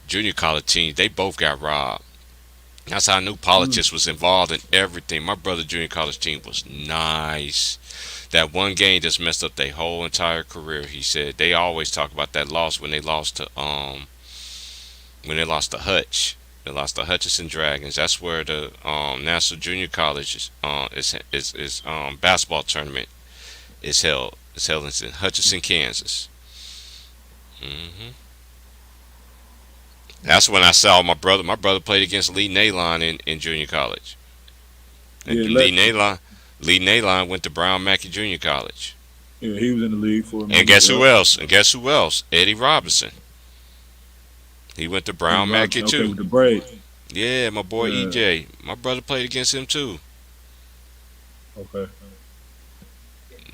junior college team. They both got robbed. That's how I knew Mm, politics was involved in everything. My brother junior college team was nice. That one game just messed up their whole entire career. He said they always talk about that loss when they lost to Hutch. They lost to Hutchinson Dragons. That's where the National Junior College is basketball tournament is held. It's held in Hutchinson, Kansas. hmm That's when I saw my brother. My brother played against Lee Nalon in junior college. And yeah, legend. Lee Nalon went to Brown Mackey Junior College. Yeah, he was in the league for a And minute. guess who Yep. else? And guess who else? Eddie Robinson. He went to Eddie Brown Mackey Robinson. Okay, too. with the braids. Yeah, my boy Yeah. EJ. My brother played against him too. Okay.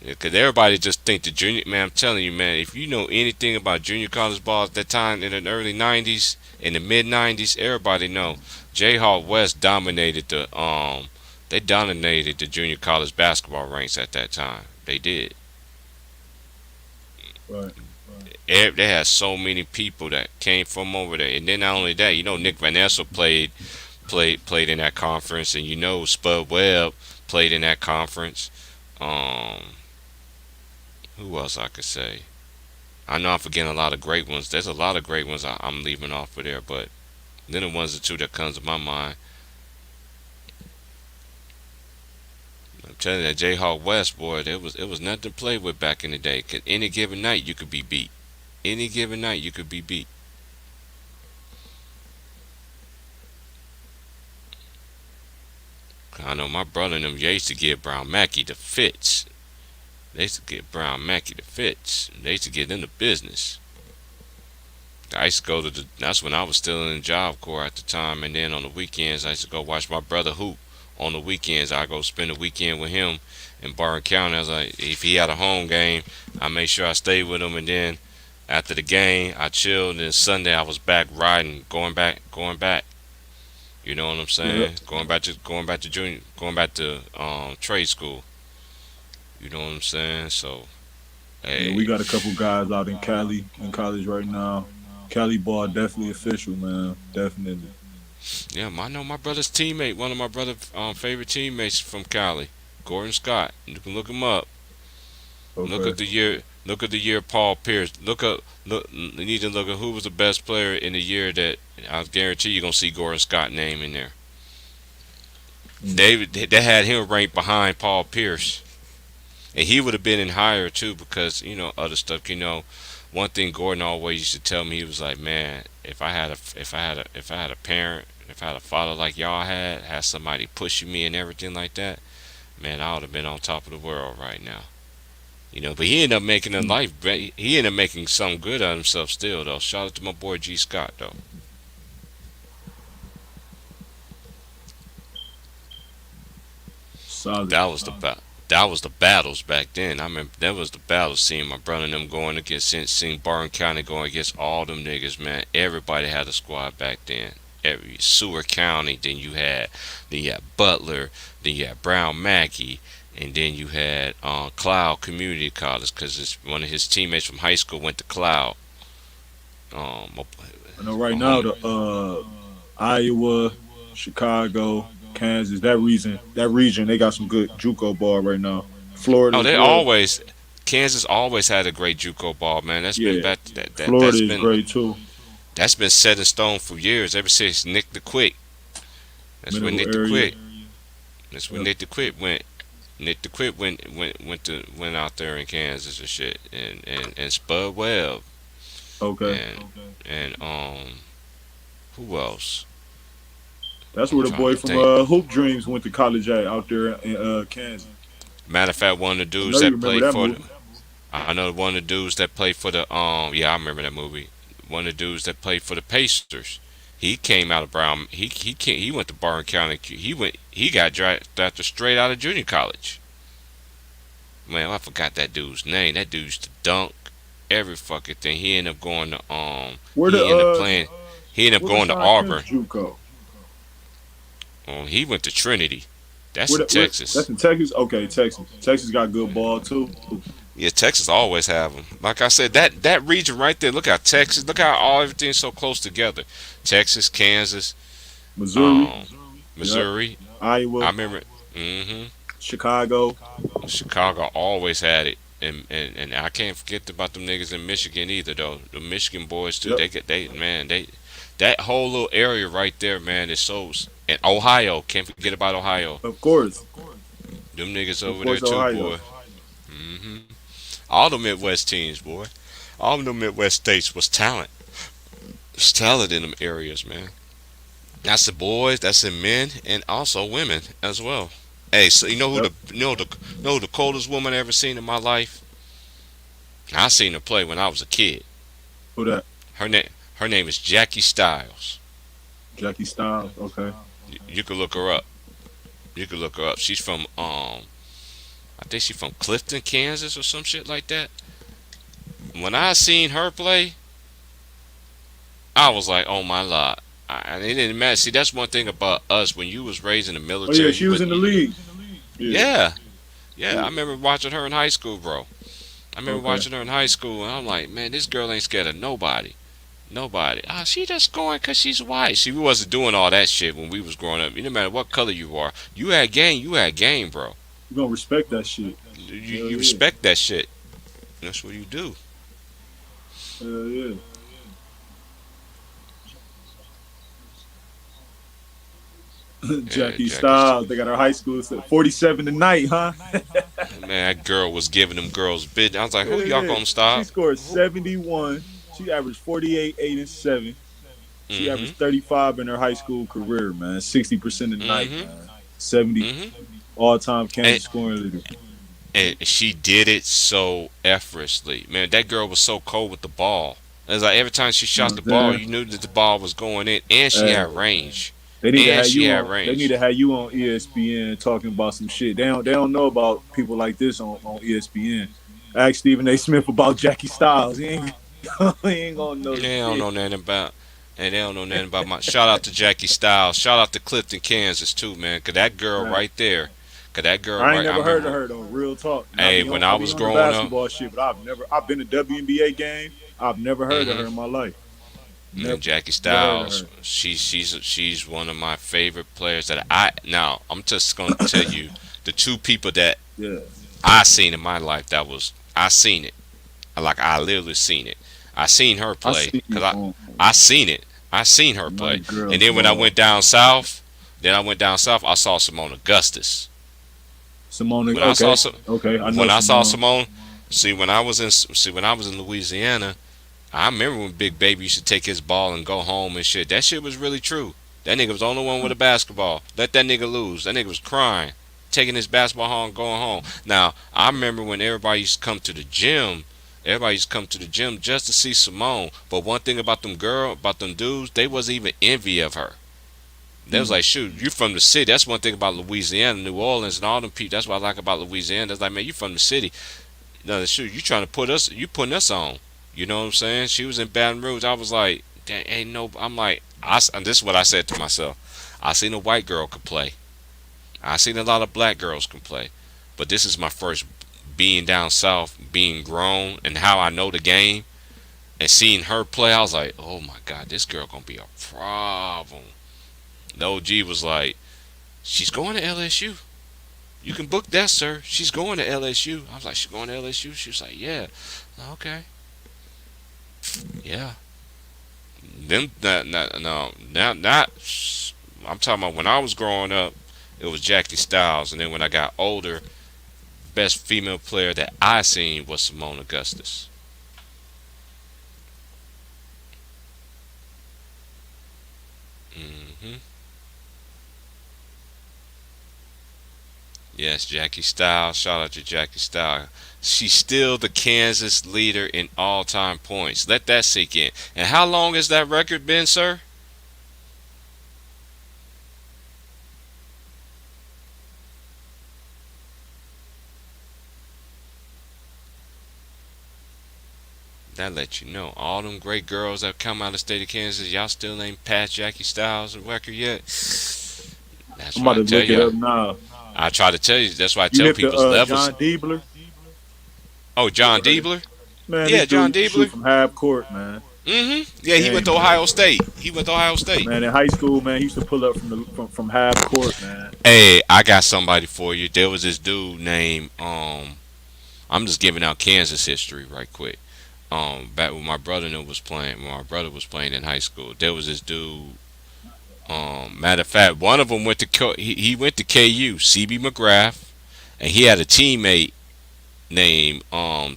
Because everybody just think the junior man. I'm telling you, man. If you know anything about junior college ball at that time in the early '90s, in the mid '90s, everybody know Jayhawk West dominated they dominated the junior college basketball ranks at that time. They did. Right. They had so many people that came from over there, and then not only that, Nick Van Essel played in that conference, and Spud Webb played in that conference. Um, who else I could say? I know I'm forgetting a lot of great ones. There's a lot of great ones I'm leaving off of there, but then the ones or two that comes to my mind. I'm telling you that Jayhawk West boy, it was nothing to play with back in the day. 'Cause any given night you could be beat. Any given night you could be beat. I know my brother and them they used to give Brown Mackey the fits. They used to give Brown Mackey the fits. They used to get in the business. I used to go to that's when I was still in the Job Corps at the time, and then on the weekends I used to go watch my brother hoop. On the weekends I go spend the weekend with him in Barron County. I was like, if he had a home game, I made sure I stayed with him, and then after the game I chilled. And then Sunday I was back riding, going back. You know what I'm Yep. saying? Going back to junior, going back to trade school. You know what I'm saying? So Yeah, we hey, got a couple guys out in Cali in college right now. Cali ball definitely official, man. Definitely. yeah, I know my brother's teammate, one of my brother's favorite teammates from Cali, Gordon Scott. You can look him up. Look Okay. at the year. Look at the year Paul Pierce. Look up. Look. You need to look at who was the best player in the year that I guarantee you're gonna see Gordon Scott name in there. Mm. They had him ranked behind Paul Pierce, and he would have been in higher too because other stuff. One thing Gordon always used to tell me, he was like, man, if I had a parent, if I had a father like y'all had somebody pushing me and everything like that, man, I would have been on top of the world right now. But he ended up making a Mm. life. He ended up making something good out of himself still, though. Shout out to my boy G Scott, though. Solid. That was the that was the battles back then. I remember that was the battles. Seeing my brother and them going against, seeing Barton County going against all them niggas, man. Everybody had a squad back then. Every Seward County, then you had Butler, then you had Brown Mackey, and then you had Cloud Community College because one of his teammates from high school went to Cloud. My, I know right my now homie. the Iowa, Chicago, Kansas, that region, they got some good JUCO ball right now. Florida Oh, as they well. always Kansas always had a great JUCO ball, man. That's been Yeah. back that that that's Florida is been great too. that's been set in stone for years. Ever since Nick the Quick. That's when Middle Nick the area. Quick. That's when Yep. Nick the Quick went. Nick the Quick went out there in Kansas and shit, and Spud Webb Okay. and who else? That's I'm where the trying boy to from think. Hoop Dreams went to college at out there in Kansas. Matter of fact, one of the I dudes know you that remember played that for movie. I know one of the dudes that played for the yeah, I remember that movie. One of the dudes that played for the Pacers. He came out of Brown. He went to Barron County. He got drafted straight out of junior college. Man, I forgot that dude's name. That dude used to dunk every fucking thing. He ended up going to Where the he ended up playing. He ended up where going to Rashawn Prince Auburn. JUCO? He went to Trinity. That's Where, in where that's Texas. in Texas? Okay, Texas. Texas got good ball too. Yeah, Texas always have them. Like I said, that region right there. Look how Texas. Look how all everything's so close together. Texas, Kansas, Missouri. um, Yep. Missouri. I Iowa. remember. hmm Chicago. Chicago always had it, and I can't forget about them niggas in Michigan either though. The Michigan boys too. Yep. They that whole little area right there, man, is so. And Ohio, can't forget about Ohio. Of course. Them niggas Of over there course, too, Ohio. boy. hmm All the Midwest teams, boy. All the Midwest states was talent. There's talent in them areas, man. That's the boys, that's the men, and also women as well. Hey, so you know who Yep. the coldest woman I ever seen in my life? I seen her play when I was a kid. Who that? Her name is Jackie Styles. Jackie Styles. Okay. You could look her up. You could look her up. She's from I think she's from Clifton, Kansas, or some shit like that. When I seen her play, I was like, oh my lord. It didn't matter. See, that's one thing about us. When you was raised in the Oh yeah, military, she was in the league. Yeah. yeah, yeah. I Yeah. remember watching her in high school, bro. I remember Okay. watching her in high school, and I'm like, man, this girl ain't scared of nobody. Nobody. Ah, she just going 'cause she's white. See, we wasn't doing all that shit when we was growing up. No matter what color you are, you had game. You had game, bro. You gonna respect that shit. You, Hell you yeah. respect that shit. That's what you do. Hell yeah. Yeah, Jackie Jackie. Styles. They got her high school set 47 tonight, huh? Man, that girl was giving them girls bid. I was like, who y'all Yeah. gonna She stop? scored 71. She averaged 48, 8, and 7. She Mm-hmm. averaged 35 in her high school career, man. 60% a night, Mm-hmm. man. 70 Mm-hmm. all time And, Kansas scoring leader. and she did it so effortlessly. Man, that girl was so cold with the ball. It was like every time she You know shot what the I'm ball, saying? you knew that the ball was going in, and she Hey, had range. they need to And have she you had on. They need range. to have you on ESPN talking about some shit. They don't know about people like this on ESPN. Ask Stephen A. Smith about Jackie Styles. He ain't, he ain't gonna know They don't shit. know nothing about. And they don't know nothing about my. Shout out to Jackie Styles. Shout out to Clifton, Kansas too, man. 'Cause that girl Man, right there. 'Cause that girl I ain't right. I never heard of remember. her though. Real talk. And Hey, when I I be was on the growing up. basketball shit, but I've been to WNBA games. I've never heard of her hmm in my life. And Never Jackie heard of Styles, her. she's one of my favorite players that I now I'm just gonna tell you the two people that Yeah, I seen in my life that was I seen it like I literally seen it. I seen her I play see because you I seen it. I seen her play, nice girls and then when I ball. went down south, I saw Simone Augustus. Simone. When I saw Okay, some, okay. I know when I saw Simone. Simone, when I was in Louisiana, I remember when Big Baby used to take his ball and go home and shit. That shit was really true. That nigga was the only one with a basketball. Let that nigga lose. That nigga was crying, taking his basketball home, going home. Now I remember when everybody used to come to the gym. Everybody used to come to the gym just to see Simone. But one thing about them dudes, they wasn't even envy of her. They was Mm. like, shoot, you from the city. That's one thing about Louisiana, New Orleans, and all them people. That's what I like about Louisiana. That's like, man, you from the city. No, shoot, you trying to you putting us on. You know what I'm saying? She was in Baton Rouge. I was like, there ain't no. I'm like, and this is what I said to myself. I seen a white girl could play. I seen a lot of black girls can play, but this is my first being down south, being grown, and how I know the game, and seeing her play. I was like, oh my god, this girl gonna be a problem. The OG was like, she's going to LSU. You can book that, sir. She's going to LSU. I was like, she's going to LSU. She was like, yeah. Okay. Yeah. Them no now not. I'm talking about when I was growing up, it was Jackie Styles, and then when I got older, best female player that I seen was Simone Augustus. hmm Yes, Jackie Styles. Shout out to Jackie Styles. She's still the Kansas leader in all-time points. Let that sink in. And how long has that record been, sir? That let you know. All them great girls that come out of the state of Kansas, y'all still ain't past Jackie Styles' record yet. That's I'm why about I to tell look it you. up now. I try to tell you. That's why I You tell hit the people's levels. John Diebler. Oh, You John ever heard of Diebler. Man, this Yeah, dude John used to shoot Diebler. from half court, man. Yeah, he went Gang, to man. Ohio State. He went to Ohio State. Man, in high school, man, he used to pull up from half court, man. Hey, I got somebody for you. There was this dude named I'm just giving out Kansas history right quick. Back when my brother was playing, when my brother was playing in high school, there was this dude. Matter of fact, one of them went to he went to KU, CB McGrath, and he had a teammate named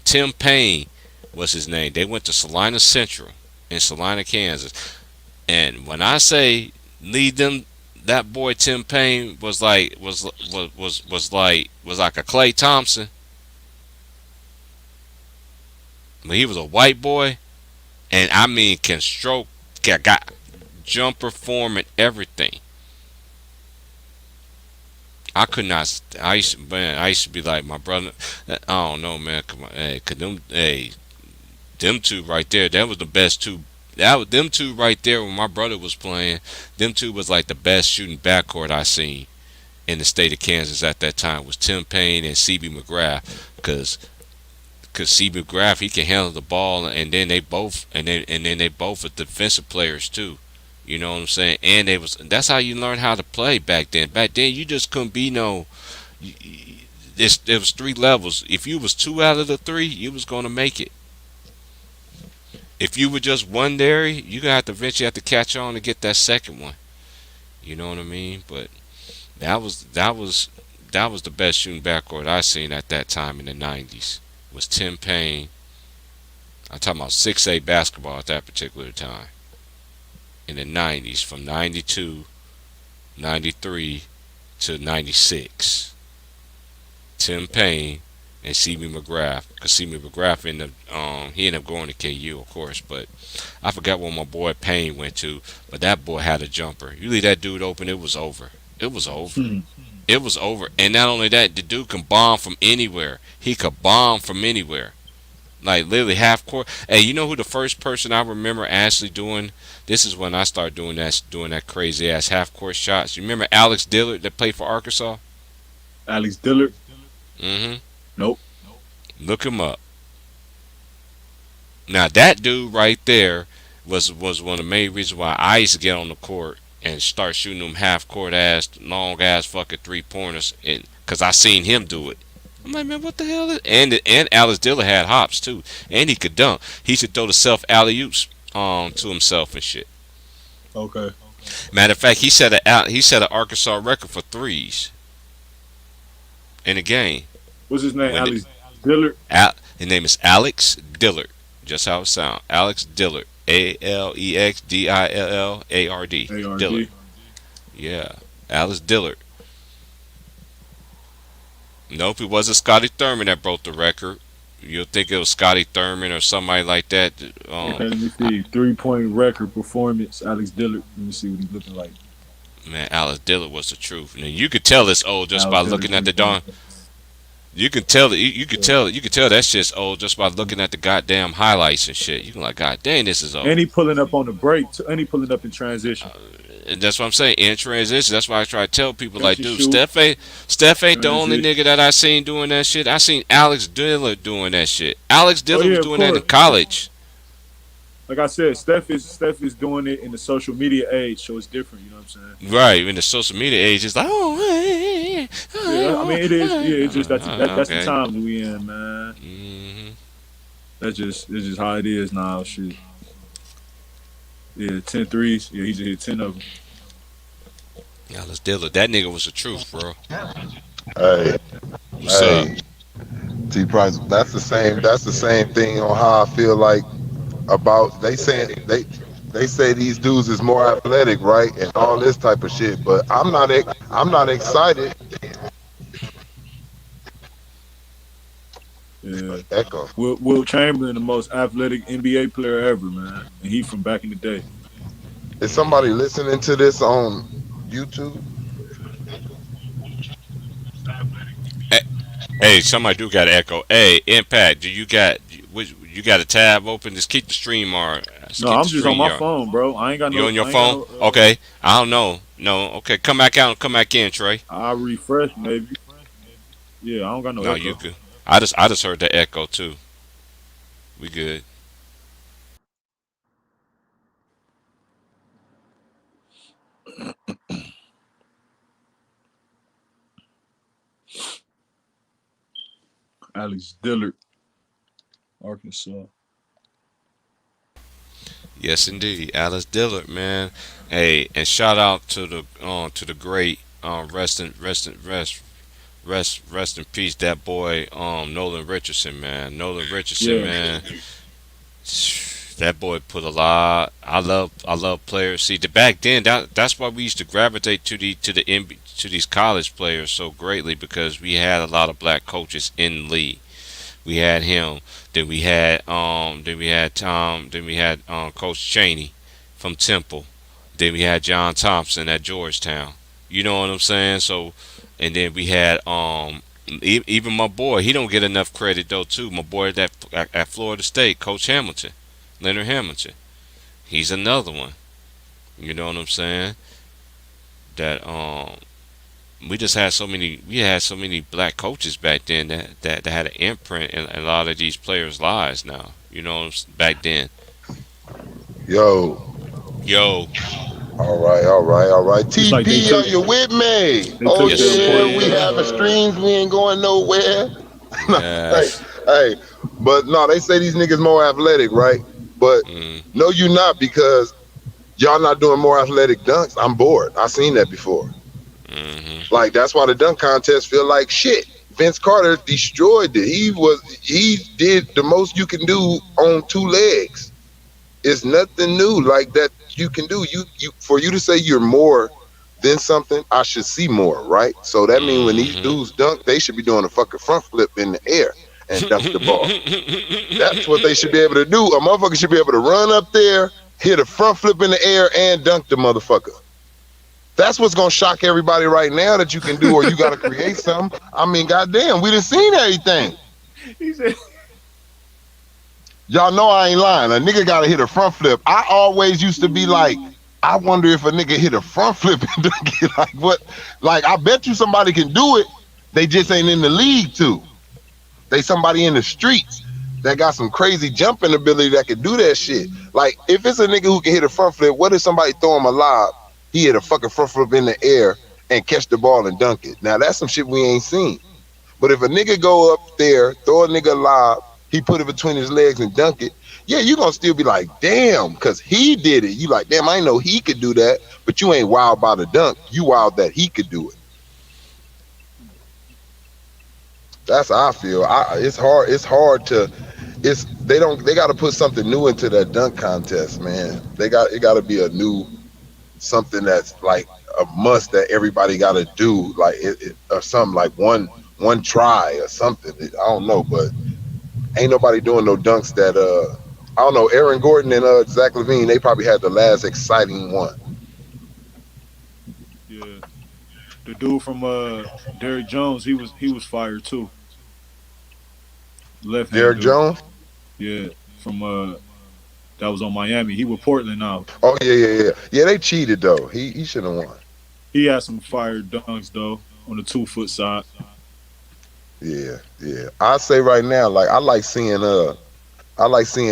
Tim Payne was his name. They went to Salina Central in Salina, Kansas. And when I say lead them, that boy Tim Payne was like a Clay Thompson. When he was a white boy, and I mean can stroke, got jumper form and everything. I could not. I used to be like my brother. I don't know, man. Come on, hey, cause them two right there. That was the best two. That was them two right there when my brother was playing. Them two was like the best shooting backcourt I seen in the state of Kansas at that time. Was Tim Payne and CB McGrath, cause CB McGrath he can handle the ball, and then they both are defensive players too. You know what I'm saying? And they was that's how you learn how to play back then. Back then you just couldn't be no. There was three levels. If you was two out of the three, you was gonna make it. If you were just one there, you gonna have to eventually have to catch on to get that second one. You know what I mean? But that was the best shooting backcourt I seen at that time in the '90s. Was Tim Payne. I'm talking about 6A basketball at that particular time in the '90s, from '92, '93 to '96. Tim Payne and CB McGrath. Because CB McGrath he ended up going to KU, of course, but I forgot where my boy Payne went to. But that boy had a jumper. You leave that dude open, it was over. It was over. Hmm. It was over. And not only that, the dude can bomb from anywhere. He could bomb from anywhere. Like literally half court. Hey, you know who the first person I remember actually doing? This is when I started doing that crazy ass half court shots. You remember Alex Dillard that played for Arkansas? Alex Dillard. Mm-hmm. Nope. Look him up. Now that dude right there was one of the main reasons why I used to get on the court and start shooting them half court ass, long ass fucking 3 pointers, and cause I seen him do it. I'm like, man, what the hell? And Alex Dillard had hops too, and he could dunk. He should throw the self alley oops to himself and shit. Okay. Matter of fact, he set an Arkansas record for threes in a game. What's his name? When Alex Dillard. his name is Alex Dillard, just how it sounds. Alex Dillard, ALEXDILLARD, Dillard. ARD. Yeah, Alex Dillard. Nope, it wasn't Scotty Thurman that broke the record. You'll think it was Scotty Thurman or somebody like that. Okay, let me see. 3-point record performance. Alex Dillard. Let me see what he's looking like. Man, Alex Dillard was the truth. Now you could tell it's old just by Alex Dillard looking at the 3 point. darn. You can tell it. You can Yeah. tell. You can tell that shit's old just by looking at the goddamn highlights and shit. You can like, God dang, this is old. And he pulling up on the break. And he pulling up in transition. And that's what I'm saying. In transition, that's why I try to tell people Catch like, and dude, shoot. Steph ain't the only Transition. nigga that I seen doing that shit. I seen Alex Dillard doing that shit. Alex Oh Dillard yeah, was of doing that in course. college. Like I said, Steph is doing it in the social media age, so it's different. You know what I'm saying? Right, in the social media age, it's like, oh, hey, Yeah, I mean it is. Yeah, it's just that's the okay. time we in, man. Mm-hmm. It's just how it is now. Shit. Yeah, 10 threes. Yeah, he just hit 10 of them. Alex Dillard, that nigga was the truth, bro. Hey, What's up? hey, T Price. That's the same thing on how I feel like about they say these dudes is more athletic, right, and all this type of shit. But I'm not excited. Yeah. Echo. Will Chamberlain, the most athletic NBA player ever, man, and he from back in the day. Is somebody listening to this on YouTube? Hey, somebody do got echo. Hey, Impact, do you got which You got a tab open. Just keep the stream on. Just No, keep the I'm just on stream my yard. phone, bro. I ain't got You no. on your I ain't got phone? no. Okay. I don't know. No. Okay. Come back out and come back in, Trey. I refresh maybe. Yeah, I don't got no No, you echo. good. I just heard the echo too. We good. Alex Dillard, Arkansas. Yes, indeed. Alice Dillard, man. Hey, and shout out to the great rest in peace that boy Nolan Richardson, man. Nolan Richardson, Yeah, man. That boy put a lot. I love players. See, back then that's why we used to gravitate to these college players so greatly because we had a lot of black coaches in the league. We had him. Then we had Coach Cheney from Temple. Then we had John Thompson at Georgetown. You know what I'm saying? So, and then we had even my boy. He don't get enough credit though too. My boy at Florida State, Coach Hamilton, Leonard Hamilton. He's another one. You know what I'm saying? That we had so many black coaches back then that had an imprint in a lot of these players' lives now. You know, back then. Yo, Yo, all right. it's like TP, are you with me? they Oh took yes the yeah, importance we of having streams. We ain't going nowhere. hey, yes. hey, but no, they say these niggas more athletic, right? But Mm, no, you not because y'all not doing more athletic dunks. I'm bored. I seen that before. mm-hmm. Like that's why the dunk contest feel like shit. Vince Carter destroyed it. He did the most you can do on two legs. It's nothing new like that you can do. You for you to say you're more than something, I should see more, right? So that means when these Mm-hmm. dudes dunk, they should be doing a fucking front flip in the air and dunk the ball. That's what they should be able to do. A motherfucker should be able to run up there, hit a front flip in the air, and dunk the motherfucker. That's what's gonna shock everybody right now that you can do, or you gotta create something. I mean, goddamn, we done seen everything. he said, Y'all know I ain't lying. A nigga gotta hit a front flip. I always used to be like, I wonder if a nigga hit a front flip and dunk it. Like what? Like I bet you somebody can do it. They just ain't in the league too. They somebody in the streets that got some crazy jumping ability that could do that shit. Like if it's a nigga who can hit a front flip, what if somebody throw him a lob? He hit a fucking front flip in the air and catch the ball and dunk it. Now that's some shit we ain't seen. But if a nigga go up there, throw a nigga a lob, he put it between his legs and dunk it, yeah, you gonna still be like, damn, because he did it. You like, damn, I know he could do that, but you ain't wild by the dunk. You wild that he could do it. That's how I feel. It's hard. It's hard to. It's they don't. They got to put something new into that dunk contest, man. It got to be a new something that's like a must that everybody got to do, like or something like one try or something. I don't know, but ain't nobody doing no dunks that I don't know. Aaron Gordon and Zach Levine, they probably had the last exciting one. yeah, the dude from Derrick Jones, he was fired too. Left hand Derrick dude. Jones. Yeah, from that was on Miami. He with Portland now. Oh yeah. They cheated though. He should have won. He had some fire dunks though on the 2 foot side. Yeah. I say right now, like I like seeing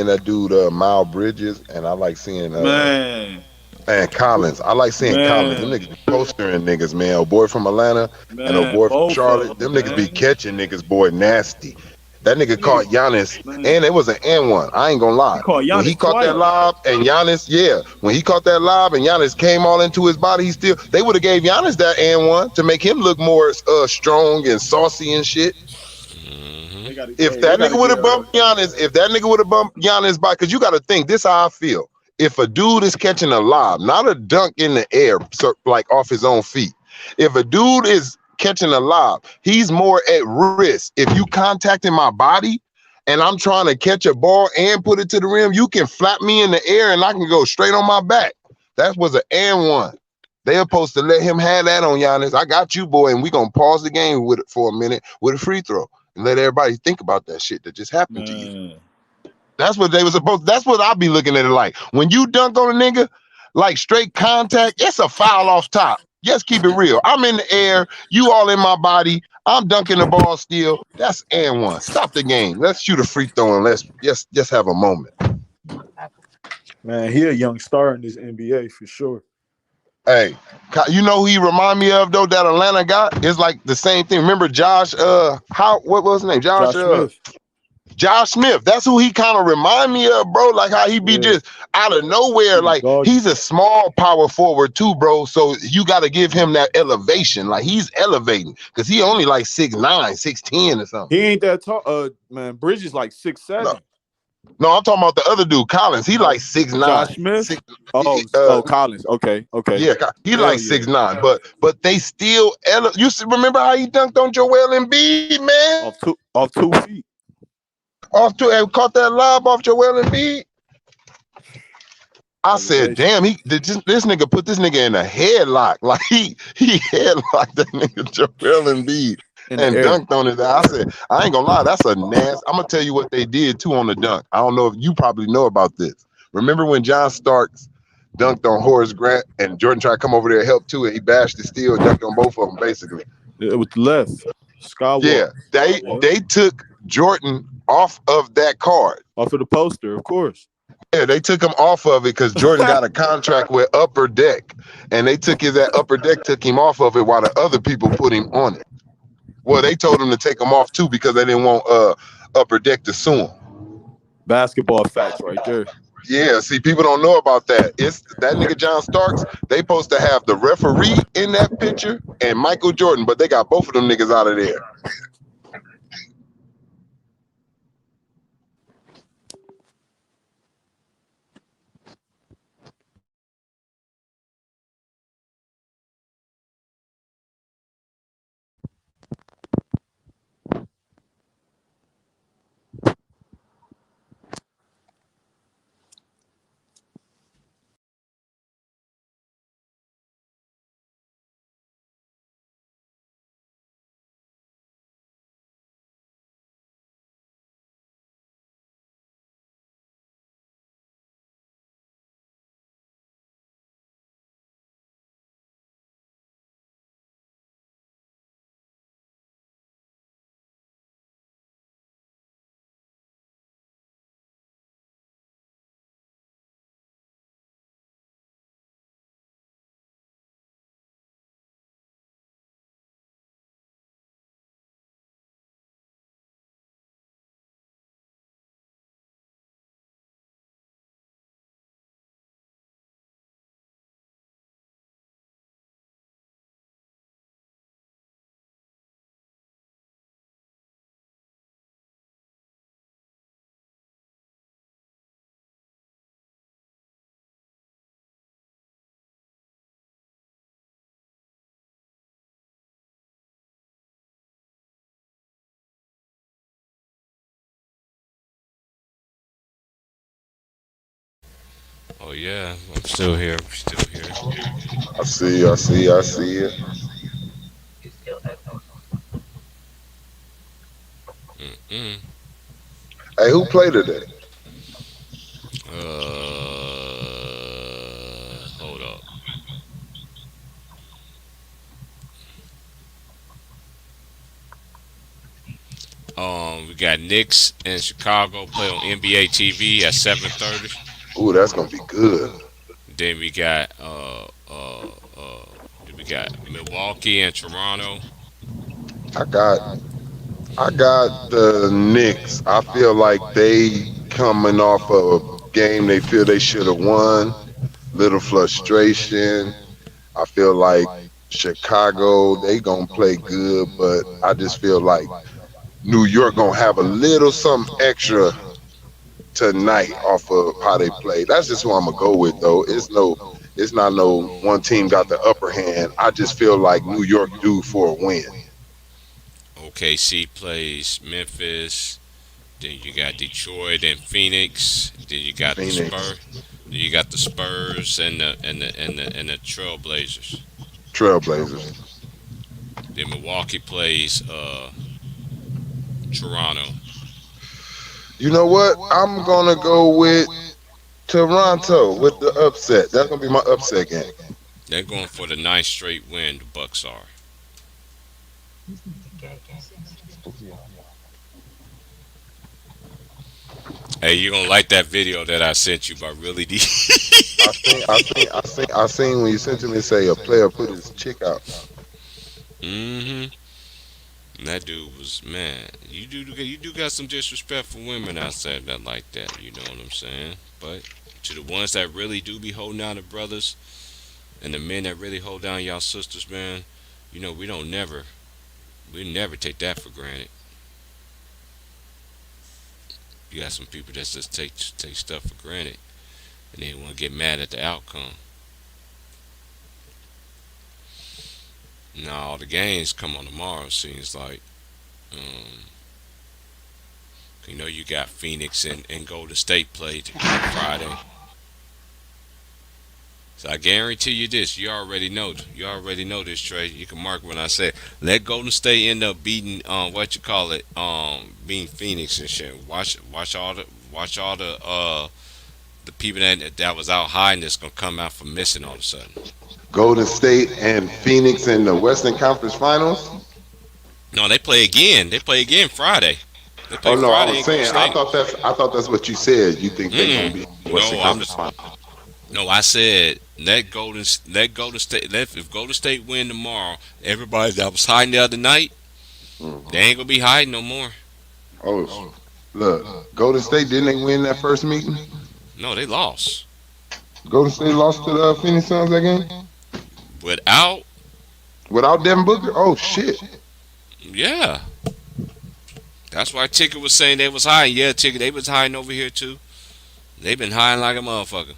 that dude Miles Bridges, and I like seeing Man, and Collins. I like seeing Collins. Them man, niggas be postering niggas, man. A boy from Atlanta and a man, boy from both of Charlotte. them, Them niggas be man. catching niggas, boy, nasty. That nigga caught Nigga, Giannis, man, and it was an and one. I ain't gonna he lie. caught When he Giannis caught that twice. lob and Giannis, yeah, when he caught that lob and Giannis came all into his body, he still they would have gave Giannis that and one to make him look more strong and saucy and shit. Mm-hmm. If They that gotta nigga would get have bumped Giannis, if that nigga would have bumped Giannis by, because you got to think, this how I feel. If a dude is catching a lob, not a dunk in the air, like off his own feet. If a dude is catching a lob, he's more at risk. If you contacting my body and I'm trying to catch a ball and put it to the rim, you can flap me in the air and I can go straight on my back. That was an and one. They're supposed to let him have that on Giannis. I got you, boy, and we gonna pause the game with it for a minute with a free throw and let everybody think about that shit that just happened to you. man. That's what they was supposed. That's what I be looking at it like. When you dunk on a nigga, like straight contact, it's a foul off top. Just keep it real. I'm in the air, you all in my body. I'm dunking the ball still. That's and one. Stop the game. Let's shoot a free throw and let's just have a moment. Man, he a young star in this NBA for sure. Hey, you know who he remind me of though? That Atlanta guy is like the same thing. Remember Josh? How what was his name? Josh Smith. Josh Smith. That's who he kind of remind me of, bro. Like how he be Yeah, just out of nowhere. he was Like doggy. he's a small power forward too, bro. So you got to give him that elevation. Like he's elevating because he only like 6'9", 6'10" or something. He ain't that tall. Man, Bridges like No, 6'7". no, I'm talking about the other dude, Collins. He Oh, like 6'9", Josh Smith. six. Oh, Collins. Okay, okay. Yeah, he Hell like yeah. 6'9", but they still. Remember how he dunked on Joel Embiid, man? Off 2 feet. Off to and caught that lob off Joel Embiid. I said, Elevation. damn, this nigga put this nigga in a headlock. Like he headlocked that nigga Joel Embiid In the and air. dunked on it. I said, I ain't gonna lie, that's a nasty. I'm gonna tell you what they did too on the dunk. I don't know if you probably know about this. Remember when John Starks dunked on Horace Grant and Jordan tried to come over there and help too, and he bashed the steel, dunked on both of them basically. With the left. Skywalk. Yeah, they Yep. they took Jordan off of that card. Off of the poster, of course. Yeah, they took him off of it because Jordan got a contract with Upper Deck, and they took his that Upper Deck took him off of it while the other people put him on it. Well, they told him to take him off too because they didn't want Upper Deck to sue him. Basketball facts right there. Yeah, see, people don't know about that. It's that nigga John Starks. They supposed to have the referee in that picture and Michael Jordan, but they got both of them niggas out of there. Oh yeah, I'm still here. I'm still here. I see it. Mm. Hey, who played today? Hold up. We got Knicks in Chicago play on NBA TV at 7:30. Ooh, that's gonna be good. Then we got Milwaukee and Toronto. I got I got the Knicks. I feel like they coming off of a game they feel they should have won. Little frustration. I feel like Chicago, they gonna play good, but I just feel like New York gonna have a little something extra tonight off of how they play. That's just who I'm gonna go with though. It's not no one team got the upper hand. I just feel like New York due for a win. OKC plays Memphis. Then you got Detroit and Phoenix. Then you got the Phoenix, Spurs. Then you got the Spurs and the Trailblazers. Trailblazers. Then Milwaukee plays Toronto. You know what? I'm gonna go with Toronto with the upset. That's gonna be my upset game. They're going for the ninth straight win. The Bucks are. Hey, you gonna like that video that I sent you by Really D? I seen when you sent to me say a player put his chick out. Mm-hmm. And that dude was man. You do got some disrespect for women outside that like that. You know what I'm saying? But to the ones that really do be holding down the brothers and the men that really hold down y'all sisters, man. You know we never take that for granted. You got some people that just take stuff for granted and they want to get mad at the outcome. Now all the games come on tomorrow. Seems like. Um, you got Phoenix and Golden State played Friday. So I guarantee you this. You already know. You already know this, Trey. You can mark when I say let Golden State end up beating what you call it beating Phoenix and shit. Watch all the people that was out hiding that's gonna come out for missing all of a sudden. Golden State and Phoenix in the Western Conference Finals. No, they play again. They play again Friday. They Oh play no, I Friday was in Golden saying State. I thought that's what you said. You think they gonna Mm. be in the Western No, I'm Conference just Finals? no. I said let Golden State if Golden State win tomorrow, everybody that was hiding the other night, they Mhm. ain't gonna be hiding no more. Oh, look, Golden State didn't they win that first meeting? No, they lost Golden State lost to the Phoenix Suns that game without. without Devin Booker. Oh shit! Yeah, that's why Ticket was saying they was hiding. Yeah, Ticket, they was hiding over here too. They been hiding like a motherfucker.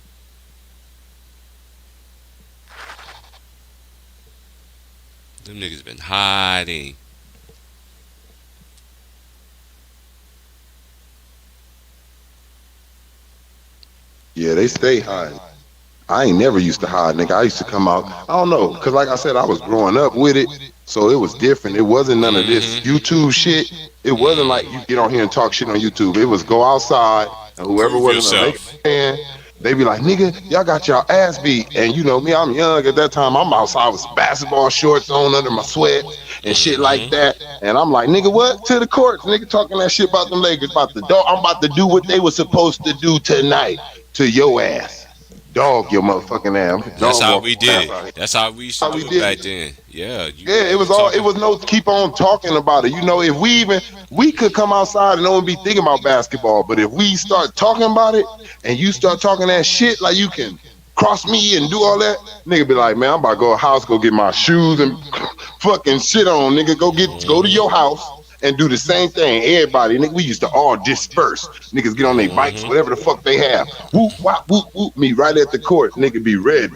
Them niggas been hiding. Yeah, they stay high. I ain't never used to hide, nigga. I used to come out. I don't know, cause like I said, I was growing up with it, so it was different. It wasn't none of this Mm-hmm. YouTube shit. It wasn't like you Mm-hmm. get on here and talk shit on YouTube. It was go outside, and whoever Prove wasn't a Laker yourself. fan, they be like, nigga, y'all got y'all ass beat. And you know me, I'm young at that time. I'm outside with some basketball shorts on under my sweats and shit like Mm-hmm. that. And I'm like, nigga, what? To the courts, nigga, talking that shit about them Lakers, about the dog. I'm about to do what they were supposed to do tonight to your ass. Dog your motherfucking ass. I'm That's dog how walk we your did ass it. out here. That's how we used to How we do it did back it. then. Yeah, you Yeah, it you was all. It talking. was no keep on talking about it. You know, if we even we could come outside and no one be thinking about basketball, but if we start talking about it and you start talking that shit, like you can cross me and do all that, nigga be like, man, I'm about to go to house, go get my shoes and fucking shit on, nigga. Go to your Mm-hmm. house and do the same thing. Everybody, nigga, we used to all disperse. Niggas get on their bikes, Mm-hmm. whatever the fuck they have. Whoop, whop, whoop, whoop, me right at the court. Nigga be ready.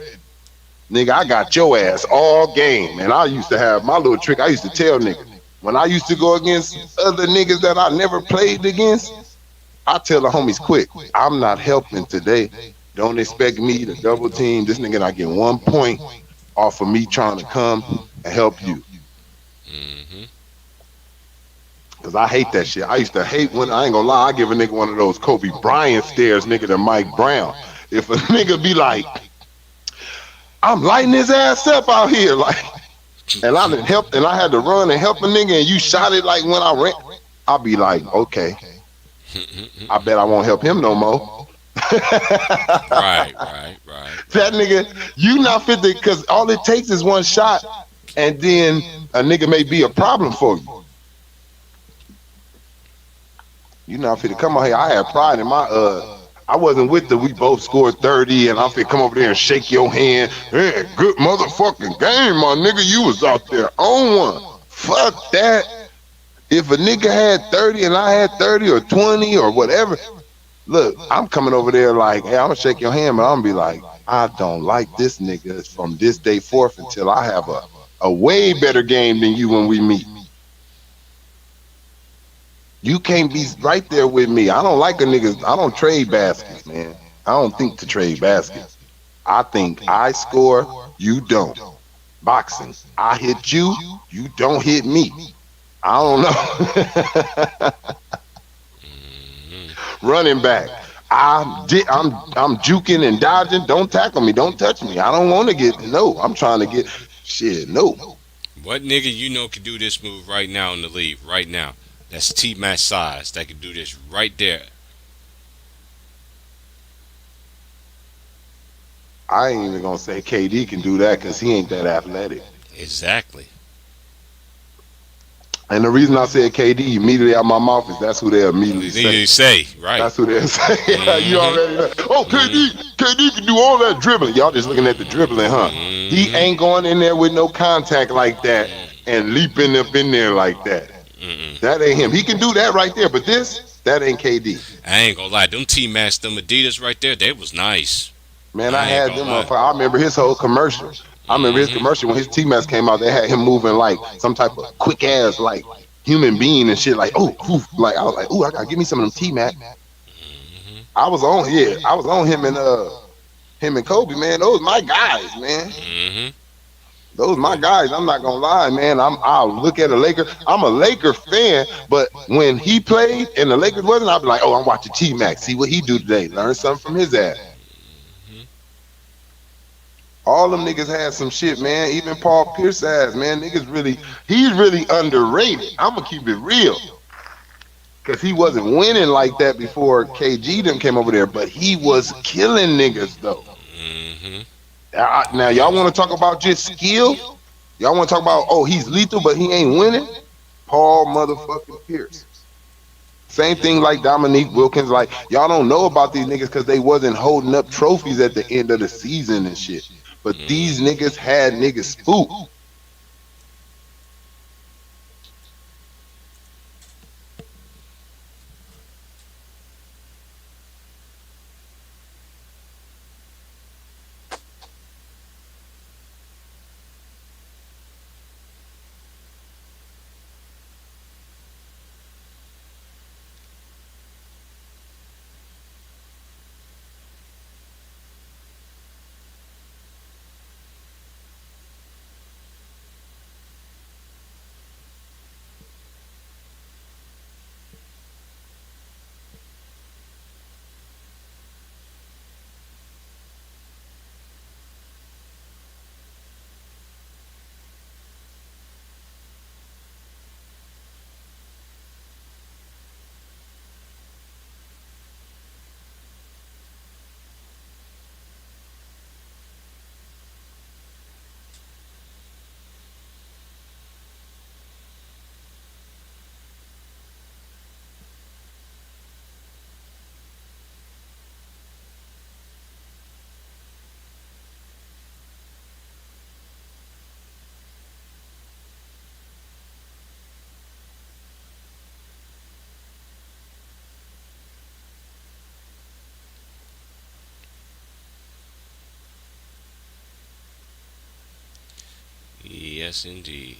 Nigga, I got your ass all game. And I used to have my little trick. I used to tell niggas when I used to go against other niggas that I never played against, I tell the homies quick, I'm not helping today. Don't expect me to double team. This nigga not getting 1 point off of me trying to come and help you. Mm-hmm. Cause I hate that shit. I used to hate when I ain't gonna lie, I give a nigga one of those Kobe Bryant stares, nigga, to Mike Brown. If a nigga be like, I'm lighting his ass up out here, like, and I didn't help, and I had to run and help a nigga, and you shot it like when I ran, I'll be like, okay, I bet I won't help him no more. Right, right, right, That right. nigga, you not fit to, cause all it takes is one shot, and then a nigga may be a problem for you. You not fit to come out here. I had pride in my I wasn't with the we both scored 30 and I'm fit come over there and shake your hand. Hey, good motherfucking game, my nigga. You was out there on one. Fuck that. If a nigga had 30 and I had 30 or 20 or whatever, look, I'm coming over there like, hey, I'm gonna shake your hand, but I'm gonna be like, I don't like this nigga from this day forth until I have a way better game than you when we meet. You can't be right there with me. I don't like a nigga. I don't trade baskets, man. I don't think to trade baskets. I think I score, you don't. Boxing. I hit you, you don't hit me. I don't know. Running back. I'm juking and dodging. Don't tackle me. Don't touch me. I don't want to get no. I'm trying to get shit. No, What nigga you know can do this move right now in the league? Right now. That's T Mac size that can do this right there. I ain't even gonna say KD can do that because he ain't that athletic. Exactly. And the reason I said KD immediately out my mouth is that's who they You immediately need say. to say, right. That's who they're saying. You Mm already know. Oh, hmm. Mm KD can do all that dribbling. Y'all just looking at the dribbling, huh? He hmm. ain't going in there with no contact like that and leaping up in there like that. Mm That ain't him. He can do that right there, but that ain't KD. I ain't gonna lie. Them T Macs, them Adidas right there, they was nice. Man, I I ain't had gonna them lie. up. I remember his whole commercial. I remember his Mm commercial when his T-Max came out. They had him moving like some type of quick ass like human being and shit. Like, oh, oof. Like I was like, oh, I gotta give me some of them T-Mac. hmm. I was on him and Kobe, man. Those my guys, man. Mm hmm. Those my Yeah. guys. I'm not gonna lie, man. I'll look at a Laker. I'm a Laker fan, but when he played and the Lakers wasn't, I'll be like, oh, I'm watching T Mac. See what he do today. Learn something from his ass. Hmm. All them niggas had some shit, man. Even Paul Pierce ass, man. He's really underrated. I'm gonna keep it real. Cause he wasn't winning like that before KG them came over there, but he was killing niggas though. Hmm. Now y'all want to talk about just skill? Y'all want to talk about he's lethal, but he ain't winning? Paul motherfucking Pierce. Same thing like Dominique Wilkins. Like y'all don't know about these niggas because they wasn't holding up trophies at the end of the season and shit. But these niggas had niggas spooked. Yes, indeed.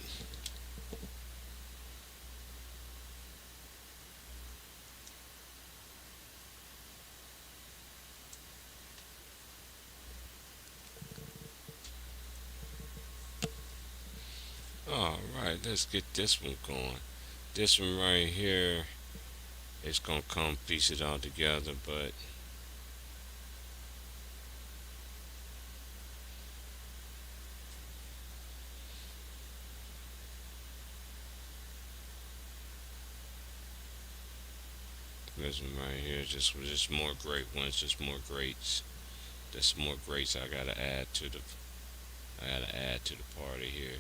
All right, let's get this one going. This one right here is gonna come piece it all together, but this one right here is just more great ones, just more greats. Just more greats I gotta add to the party here.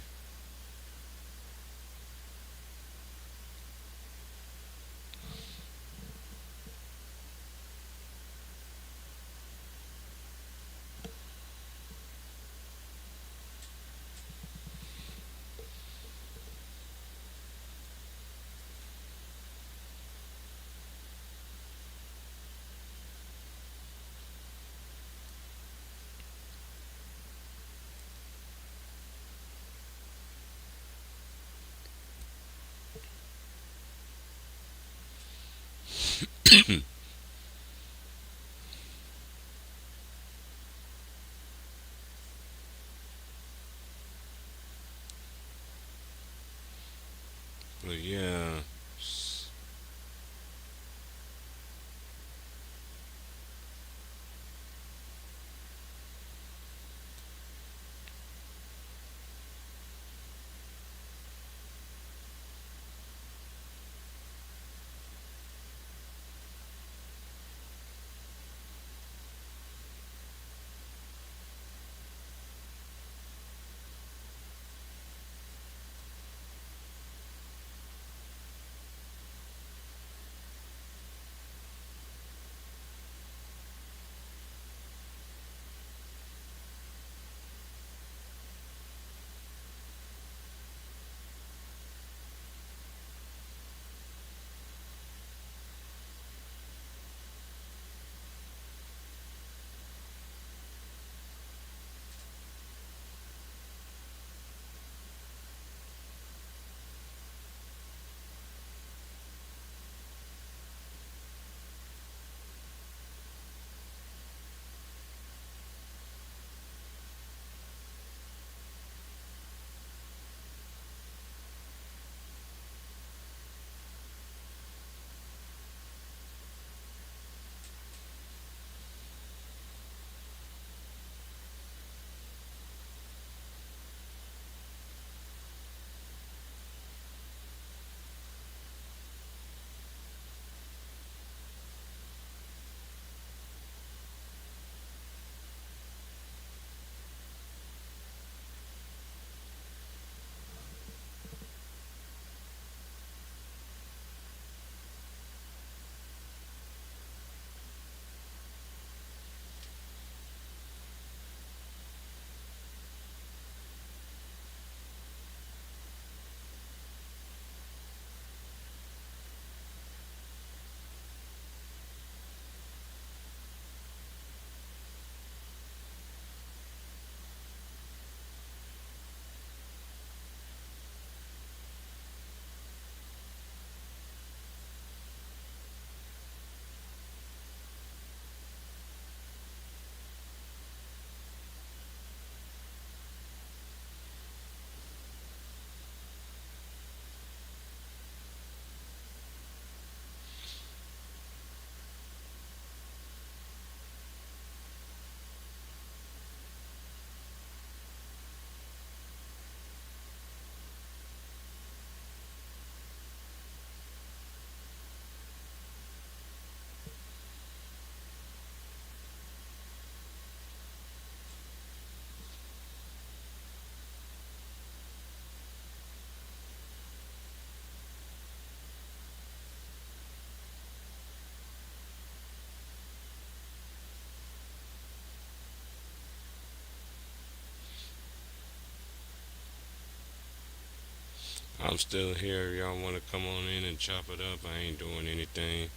I'm still here. Y'all want to come on in and chop it up? I ain't doing anything.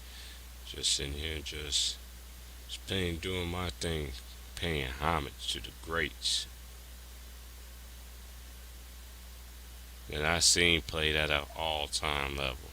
Just sitting here, just playing, doing my thing, paying homage to the greats that I seen played at an all-time level.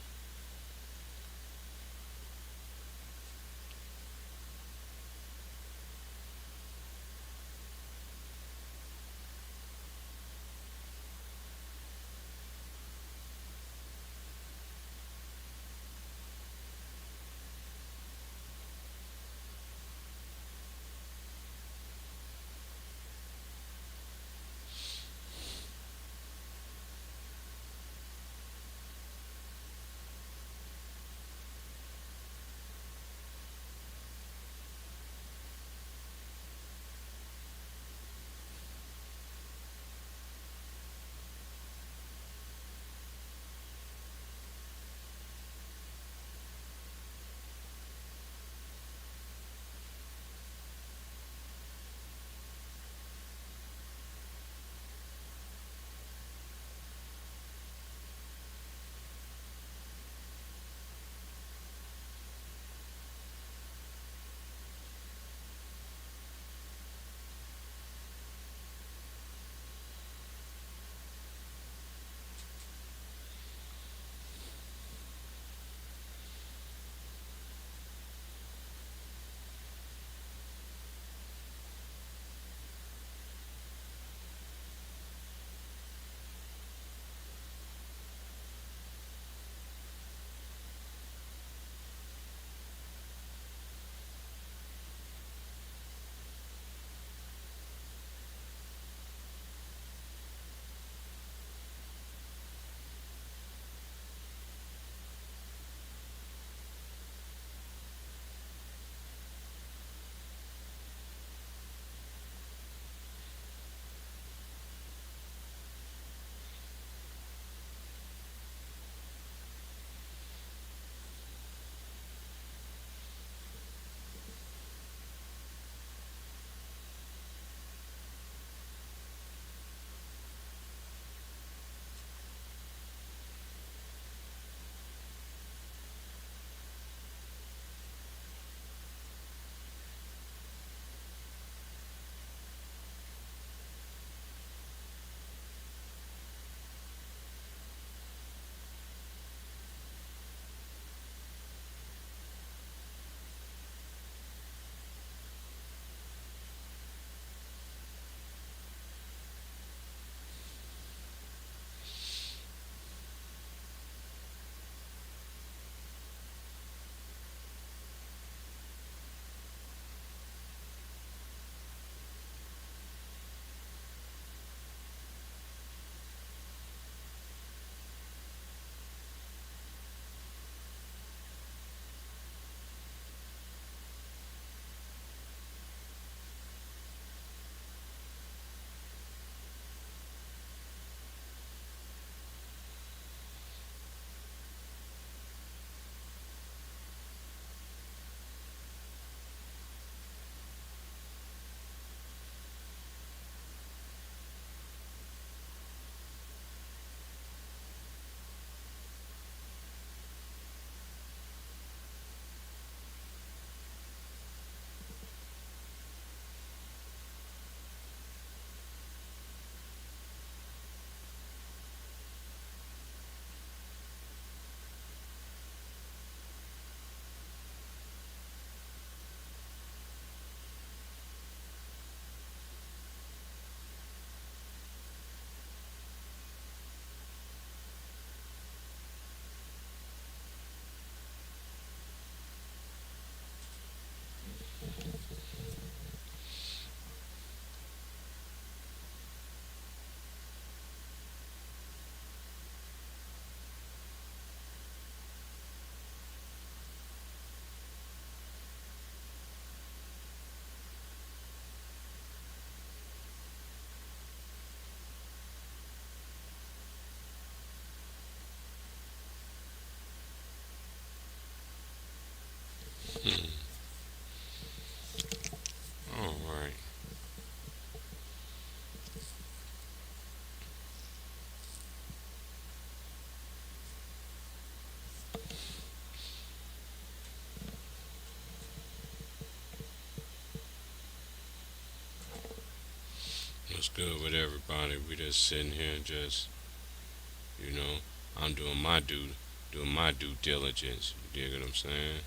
What's good with everybody? We just sitting here and just, you know, I'm doing my due diligence. You dig what I'm saying?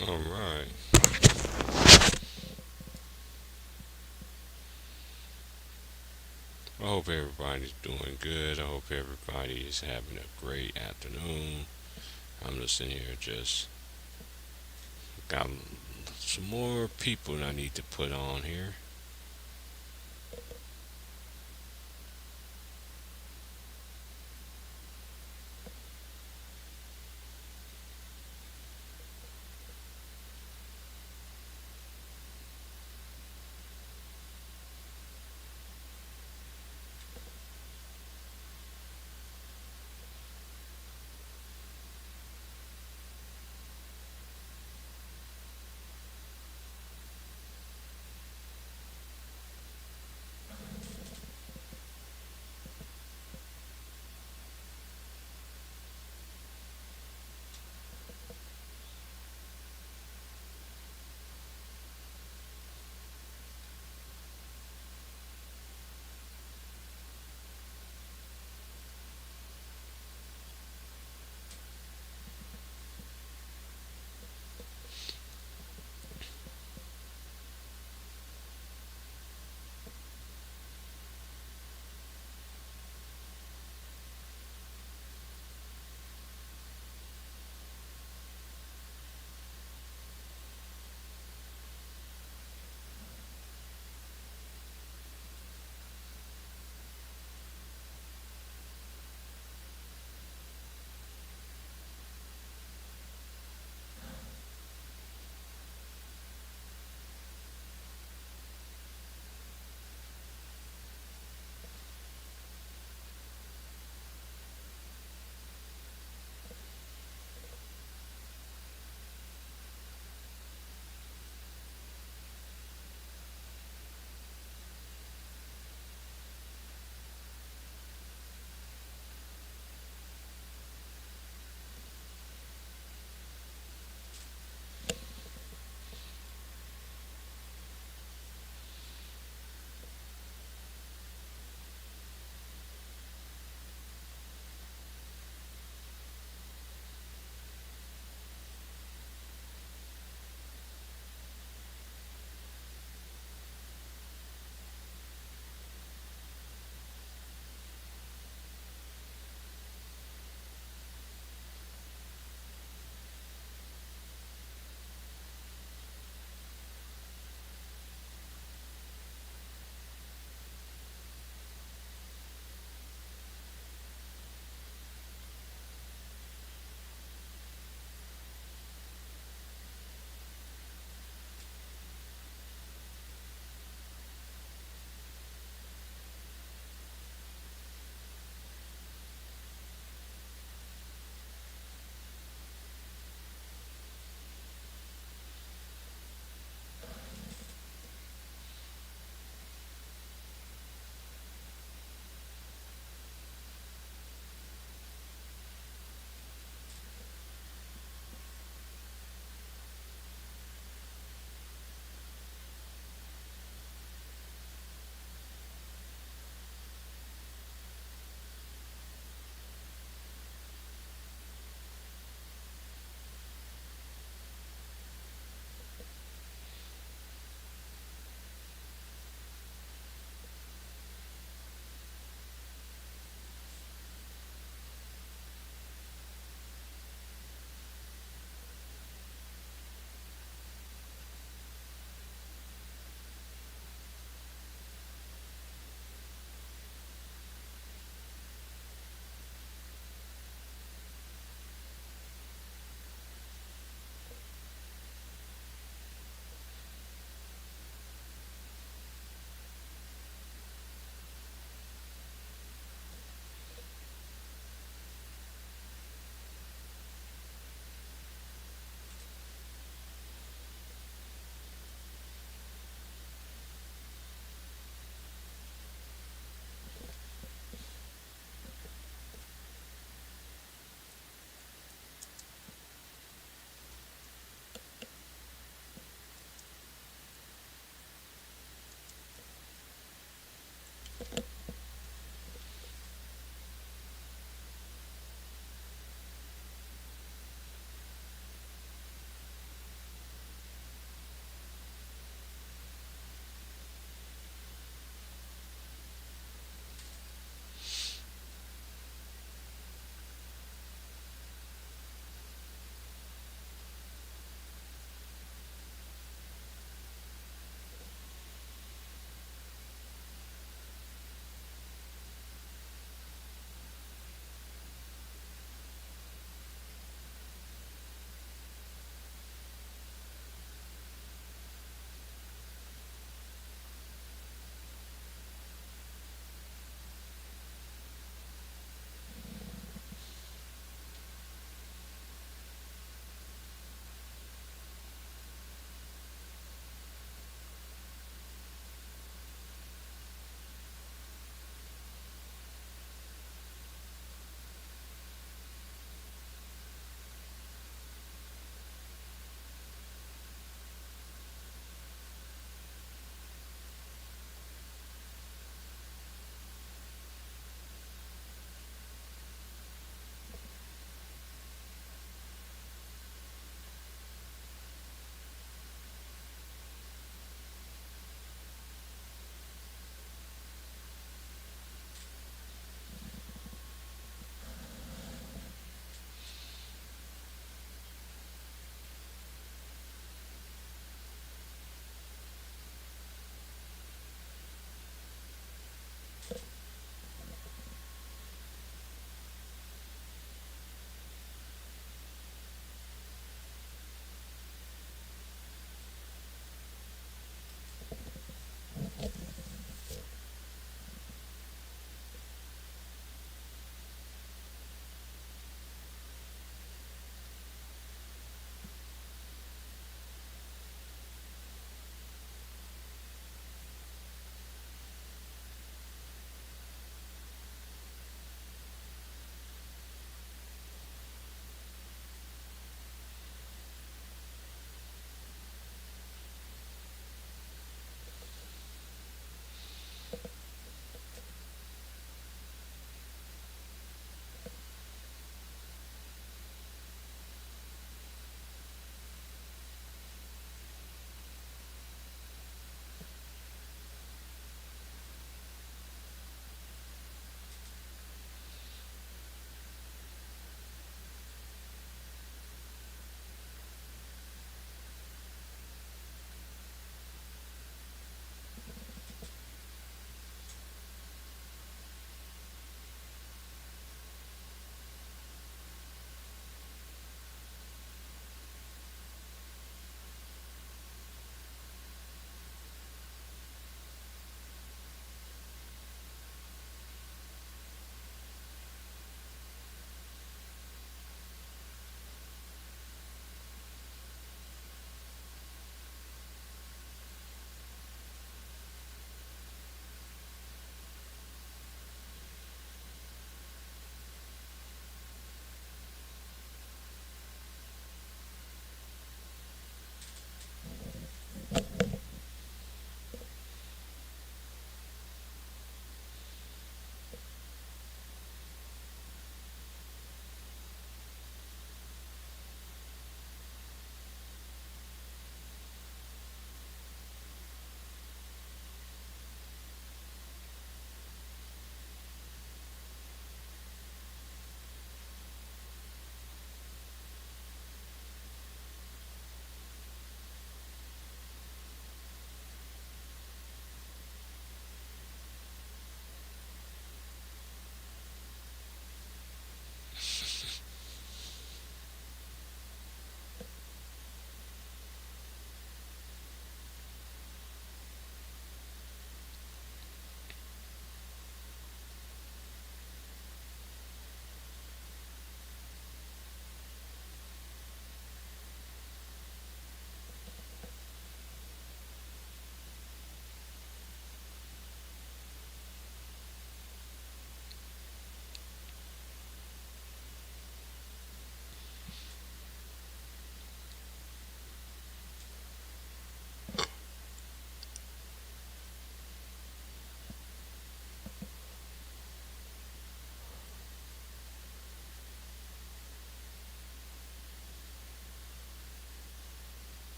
All right. I hope everybody's doing good. I hope everybody is having a great afternoon. I'm just sitting here just got some more people that I need to put on here.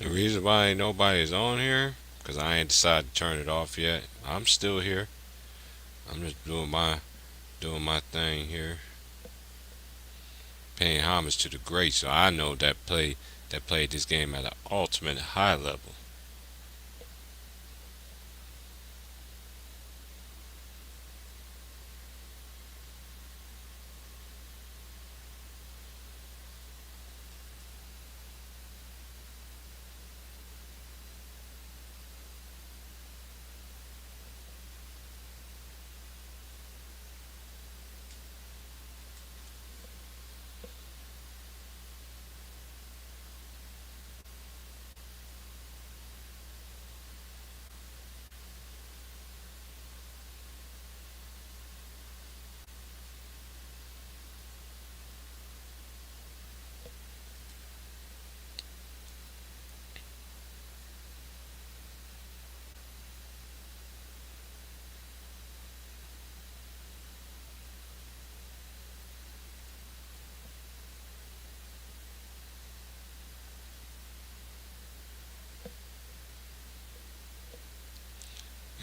The reason why ain't nobody's on here, because I ain't decided to turn it off yet. I'm still here. I'm just doing my thing here, paying homage to the greats. So I know that played this game at an ultimate high level.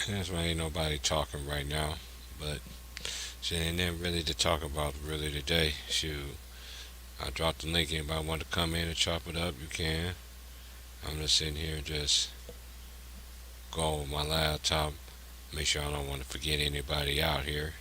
That's why ain't nobody talking right now. But shit, ain't nothing really to talk about really today. Shoot, I dropped the link. Anybody want to come in and chop it up? You can. I'm just sitting here and just go over my laptop. Make sure I don't want to forget anybody out here.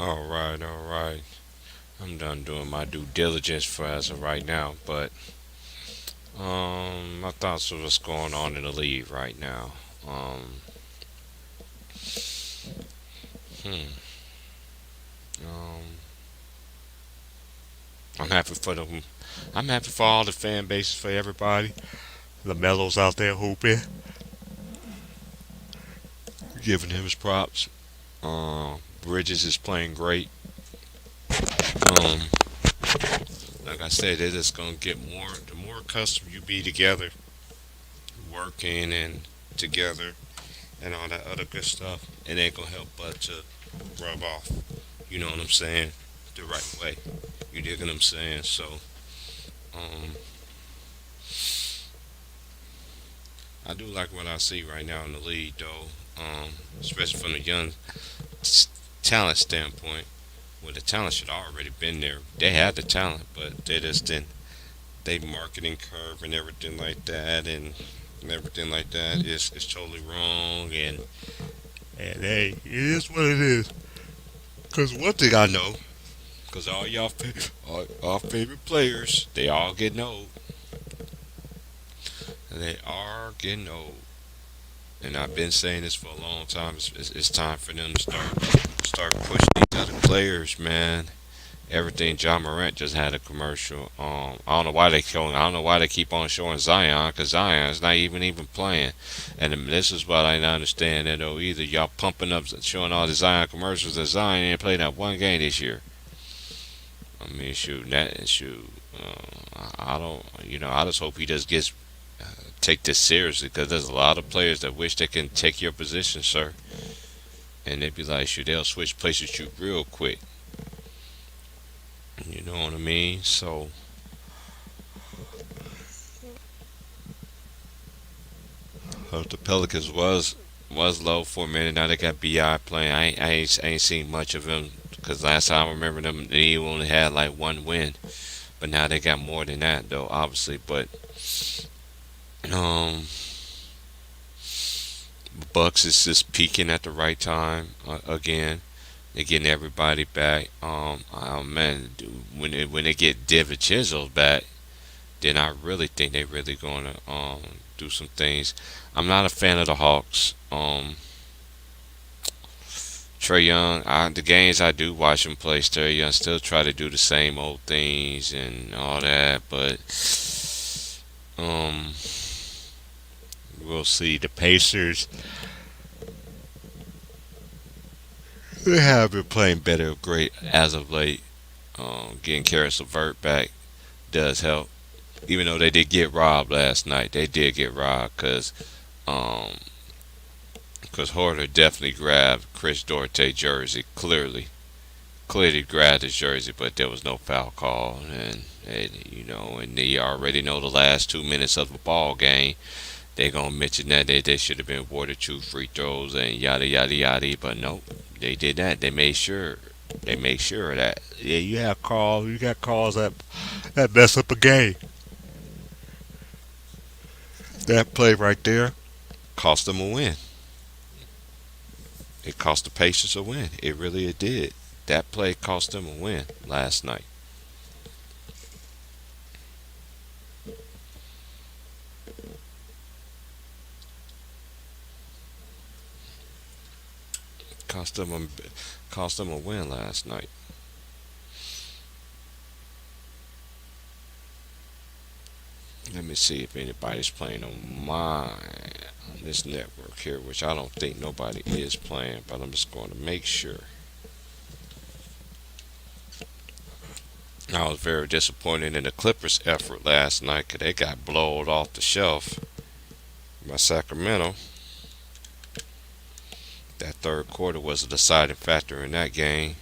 All right, all right. I'm done doing my due diligence for as of right now, but my thoughts of what's going on in the league right now. Um, hmm. Um, I'm happy for them. I'm happy for all the fan bases, for everybody. LaMelo's out there hooping, giving him his props. Bridges is playing great. Um, like I said, they're just gonna get more. The more accustomed you be together, working and together, and all that other good stuff, it ain't gonna help but to rub off. You know what I'm saying? The right way. You dig what I'm saying? So, um, I do like what I see right now in the league, though. Especially from the young talent standpoint. Well, the talent should already been there. They had the talent, but they just didn't. They marketing curve and everything like that, and everything like that is totally wrong. And hey, it is what it is. Cause one thing I know, cause all y'all all favorite players, they all getting old. They are getting old. And I've been saying this for a long time. It's time for them to start pushing these other players, man. Everything. John Morant just had a commercial. I don't know why they showing. I don't know why they keep on showing Zion, because Zion's not even playing. And this is what I don't understand. That though, either y'all pumping up, showing all the Zion commercials, that Zion ain't played that one game this year. I mean, shoot, that shoot. I don't. I just hope he just gets take this seriously, because there's a lot of players that wish they can take your position, sir. And they'd be like, shoot, they'll switch places with you real quick. You know what I mean? So, the Pelicans was low for a minute. Now they got Bi playing. I ain't seen much of him, because last time I remember them, they only had like one win. But now they got more than that, though, obviously. But um, Bucks is just peaking at the right time again. They're getting everybody back. Oh man, when they get DiVincenzo back, then I really think they really going to do some things. I'm not a fan of the Hawks. Trey Young, the games I do watch him play, Trey Young still try to do the same old things and all that, but um, we'll see. The Pacers, they have been playing better, great as of late. Getting Karis LeVert back does help. Even though they did get robbed last night, they did get robbed um, because Horter definitely grabbed Chris Duarte jersey, clearly grabbed his jersey, but there was no foul call, and they already know the last 2 minutes of the ball game. They gonna mention that they should have been awarded 2 free throws and yada yada yada, but no, they did that. They make sure of that. Yeah, you got calls that mess up a game. That play right there cost them a win. It cost the Pacers a win. It did. That play cost them a win last night. Cost them a cost them a win last night. Let me see if anybody's playing on this network here, which I don't think nobody is playing, but I'm just going to make sure. I was very disappointed in the Clippers' effort last night, because they got blowed off the shelf by Sacramento. That third quarter was a deciding factor in that game.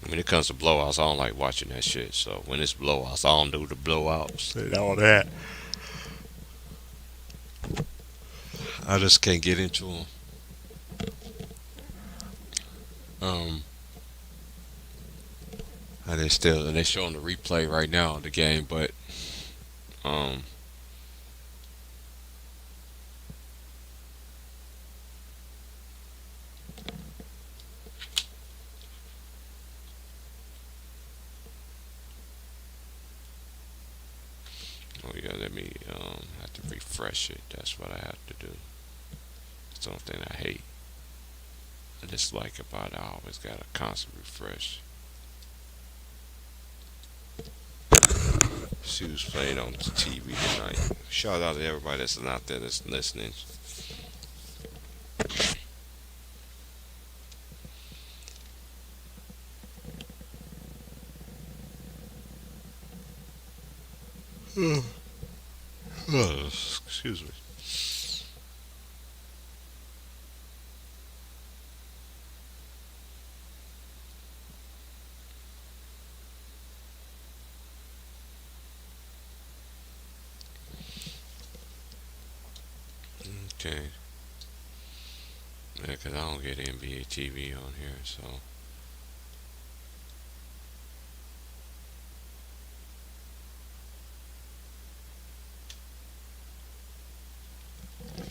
When it comes to blowouts, I don't like watching that shit. So when it's blowouts, I don't do the blowouts and all that. I just can't get into them. Um, and they showing the replay right now of the game, but um, refresh it. That's what I have to do. It's the only thing I hate. I dislike about it. I always got a constant refresh. See who's playing on the TV tonight. Shout out to everybody that's out there that's listening. Oh, excuse me. Okay. Yeah, 'cause I don't get NBA TV on here, so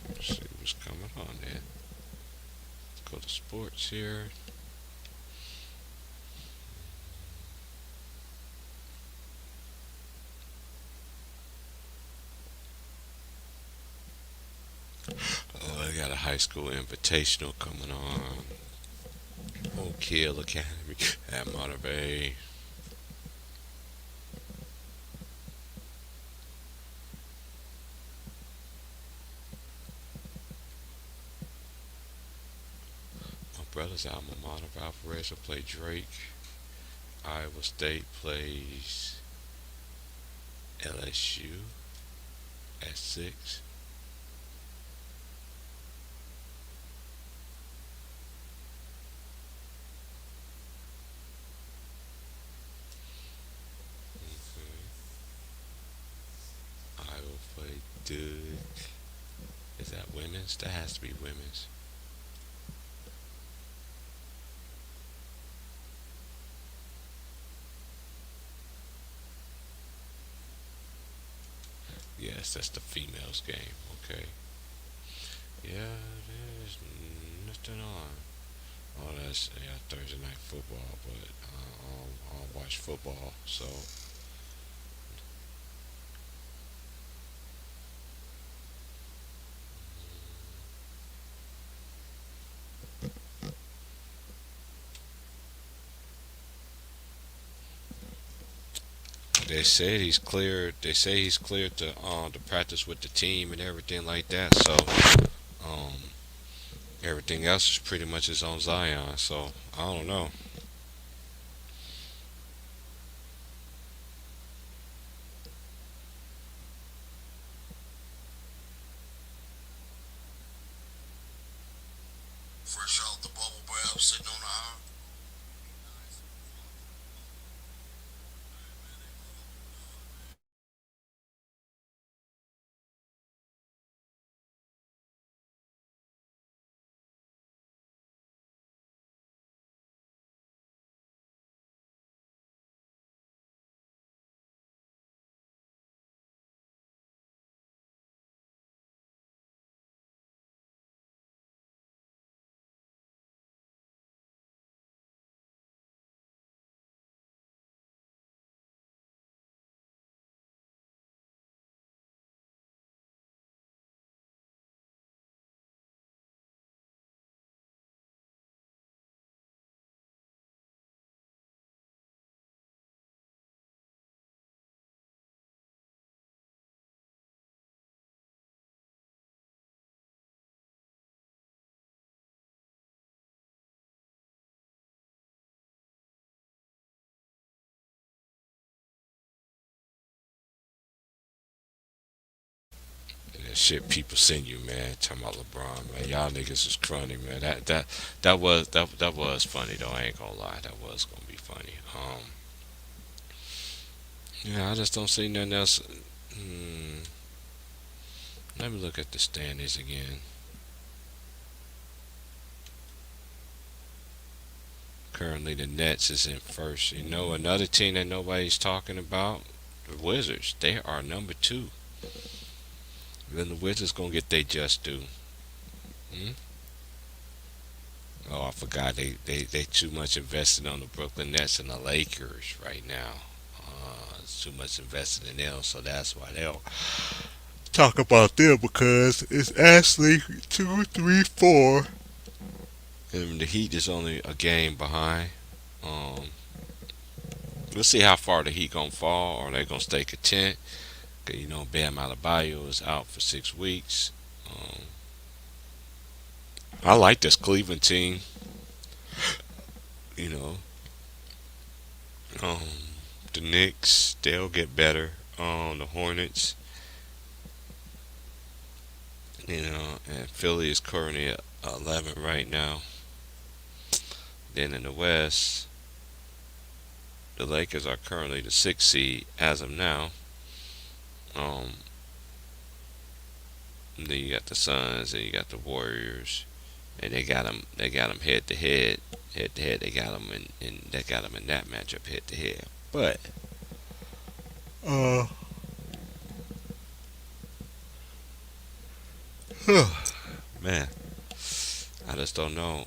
let's see what's coming on then. Let's go to sports here. Oh, they got a high school invitational coming on. Oak Hill Academy at Monterey. My brother's alma mater, Valparaiso, play Drake. Iowa State plays LSU at 6. Okay. Iowa play Duke. Is that women's? That has to be women's. Yes, that's the females game. Okay. Yeah, there's nothing on. Oh, that's yeah Thursday night football, but I don't watch football, so they said he's cleared. They say he's cleared to practice with the team and everything like that. So um, everything else is pretty much his own Zion. So I don't know. Fresh out the bubble bath, sitting on the iron. That shit people send you, man. Talking about LeBron, man. Y'all niggas is crummy, man. That was funny though. I ain't gonna lie. That was gonna be funny. Yeah, I just don't see nothing else. Hmm, let me look at the standings again. Currently, the Nets is in first. You know, another team that nobody's talking about, the Wizards. They are number two. Then the Wizards gonna get their just due. Hmm? Oh, I forgot they too much invested on the Brooklyn Nets and the Lakers right now. It's too much invested in them, so that's why they'll talk about them because it's actually 2, 3, 4. And the Heat is only a game behind. Um, we'll see how far the Heat gonna fall. Or they gonna stay content? 'Cause, Bam Adebayo is out for 6 weeks. Um, I like this Cleveland team. You know, um, the Knicks they'll get better. The Hornets, and Philly is currently at 11 right now. Then in the West, the Lakers are currently the sixth seed as of now. Um, then you got the Suns and you got the Warriors, and they got them. They got them head to head. Head to head, they got them they got them in that matchup head to head. But uh, man, I just don't know.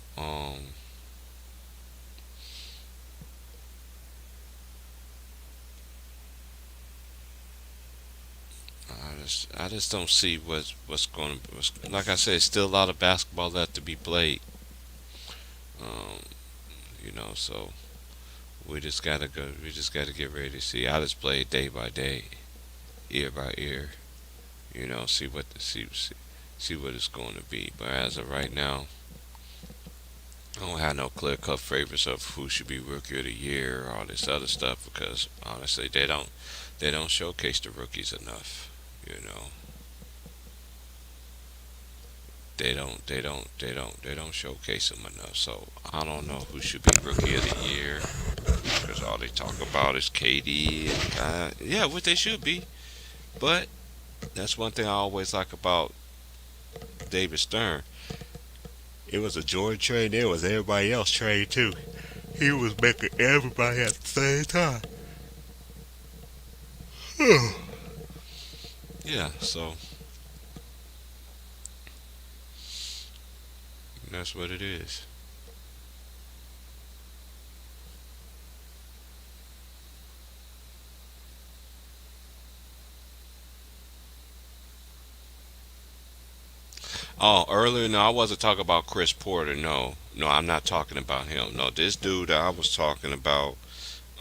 I just don't see what's going to. Like I said, still a lot of basketball left to be played. Um, so we just gotta go. We just gotta get ready to see. I just play it day by day, ear by ear. See see what it's going to be. But as of right now, I don't have no clear cut favorites of who should be rookie of the year or all this other stuff because honestly they don't showcase the rookies enough. You know they don't showcase them enough. So I don't know who should be rookie of the year because all they talk about is KD and yeah, what they should be. But that's one thing I always like about David Stern. It was a Jordan trade. There was everybody else trade too. He was making everybody at the same time. Yeah, so that's what it is. Oh, earlier, no, I wasn't talking about Chris Porter. No, no, I'm not talking about him. No, this dude that I was talking about.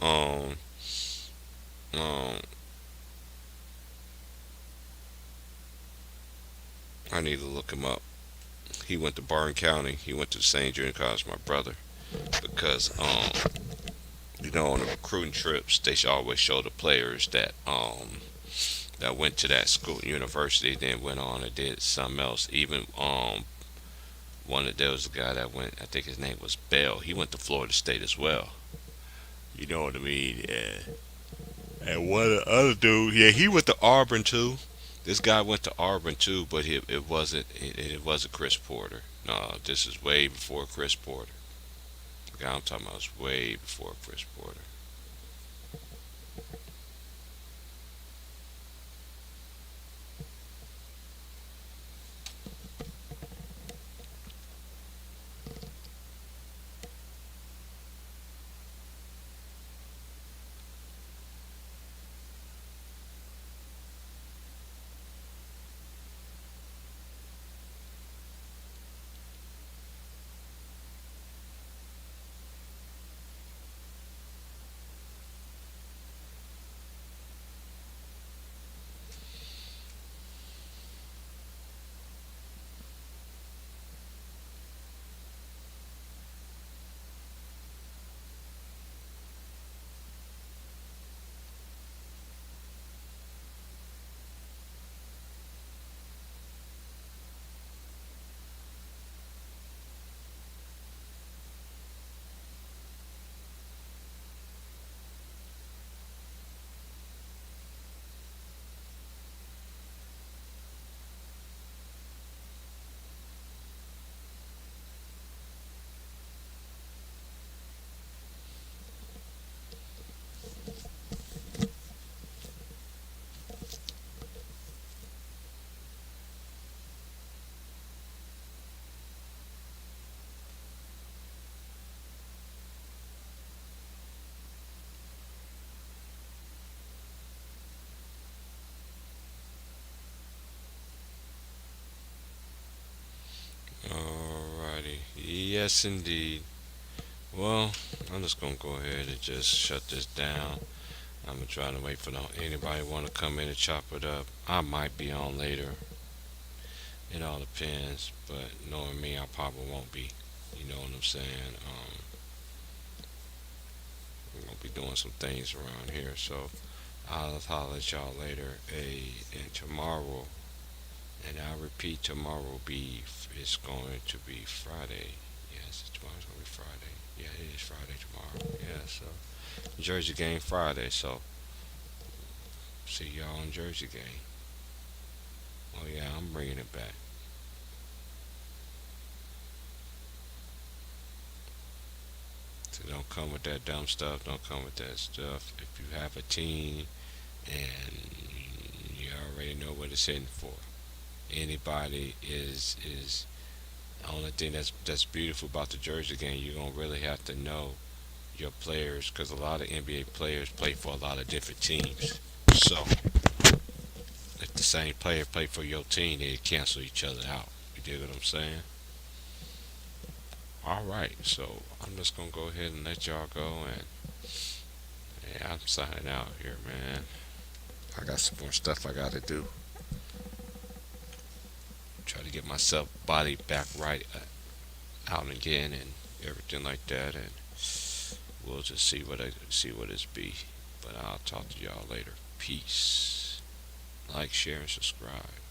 Um, um, I need to look him up. He went to Barn County. He went to the same junior college as my brother because on the recruiting trips they should always show the players that went to that school university then went on and did something else. Even one of there was a guy that went. I think his name was Bell. He went to Florida State as well. You know what I mean? Yeah. And one of the other dude, yeah, he went to Auburn too. This guy went to Auburn too, but it wasn't Chris Porter. No, this is way before Chris Porter. The guy I'm talking about is way before Chris Porter. Alrighty. Yes, indeed. Well, I'm just gonna go ahead and just shut this down. I'm gonna try to wait for anybody want to come in and chop it up. I might be on later. It all depends. But knowing me, I probably won't be. You know what I'm saying? I'm gonna be doing some things around here. So I'll holler at y'all later. And tomorrow, and I repeat, tomorrow will be. It's going to be Friday. Yes, tomorrow's gonna be Friday. Yeah, it is Friday tomorrow. Yeah, so Jersey game Friday. So see y'all on Jersey game. Oh yeah, I'm bringing it back. So don't come with that dumb stuff. Don't come with that stuff. If you have a team and you already know what it's hitting for, anybody is the only thing that's beautiful about the Jersey game. You're gonna really have to know your players because a lot of NBA players play for a lot of different teams. So if the same player play for your team, they cancel each other out. You dig what I'm saying? All right, so I'm just gonna go ahead and let y'all go, and yeah, I'm signing out here, man. I got some more stuff I gotta do. Try to get myself body back right out again and everything like that, and we'll just see what it's be. But I'll talk to y'all later. Peace. Like, share, and subscribe.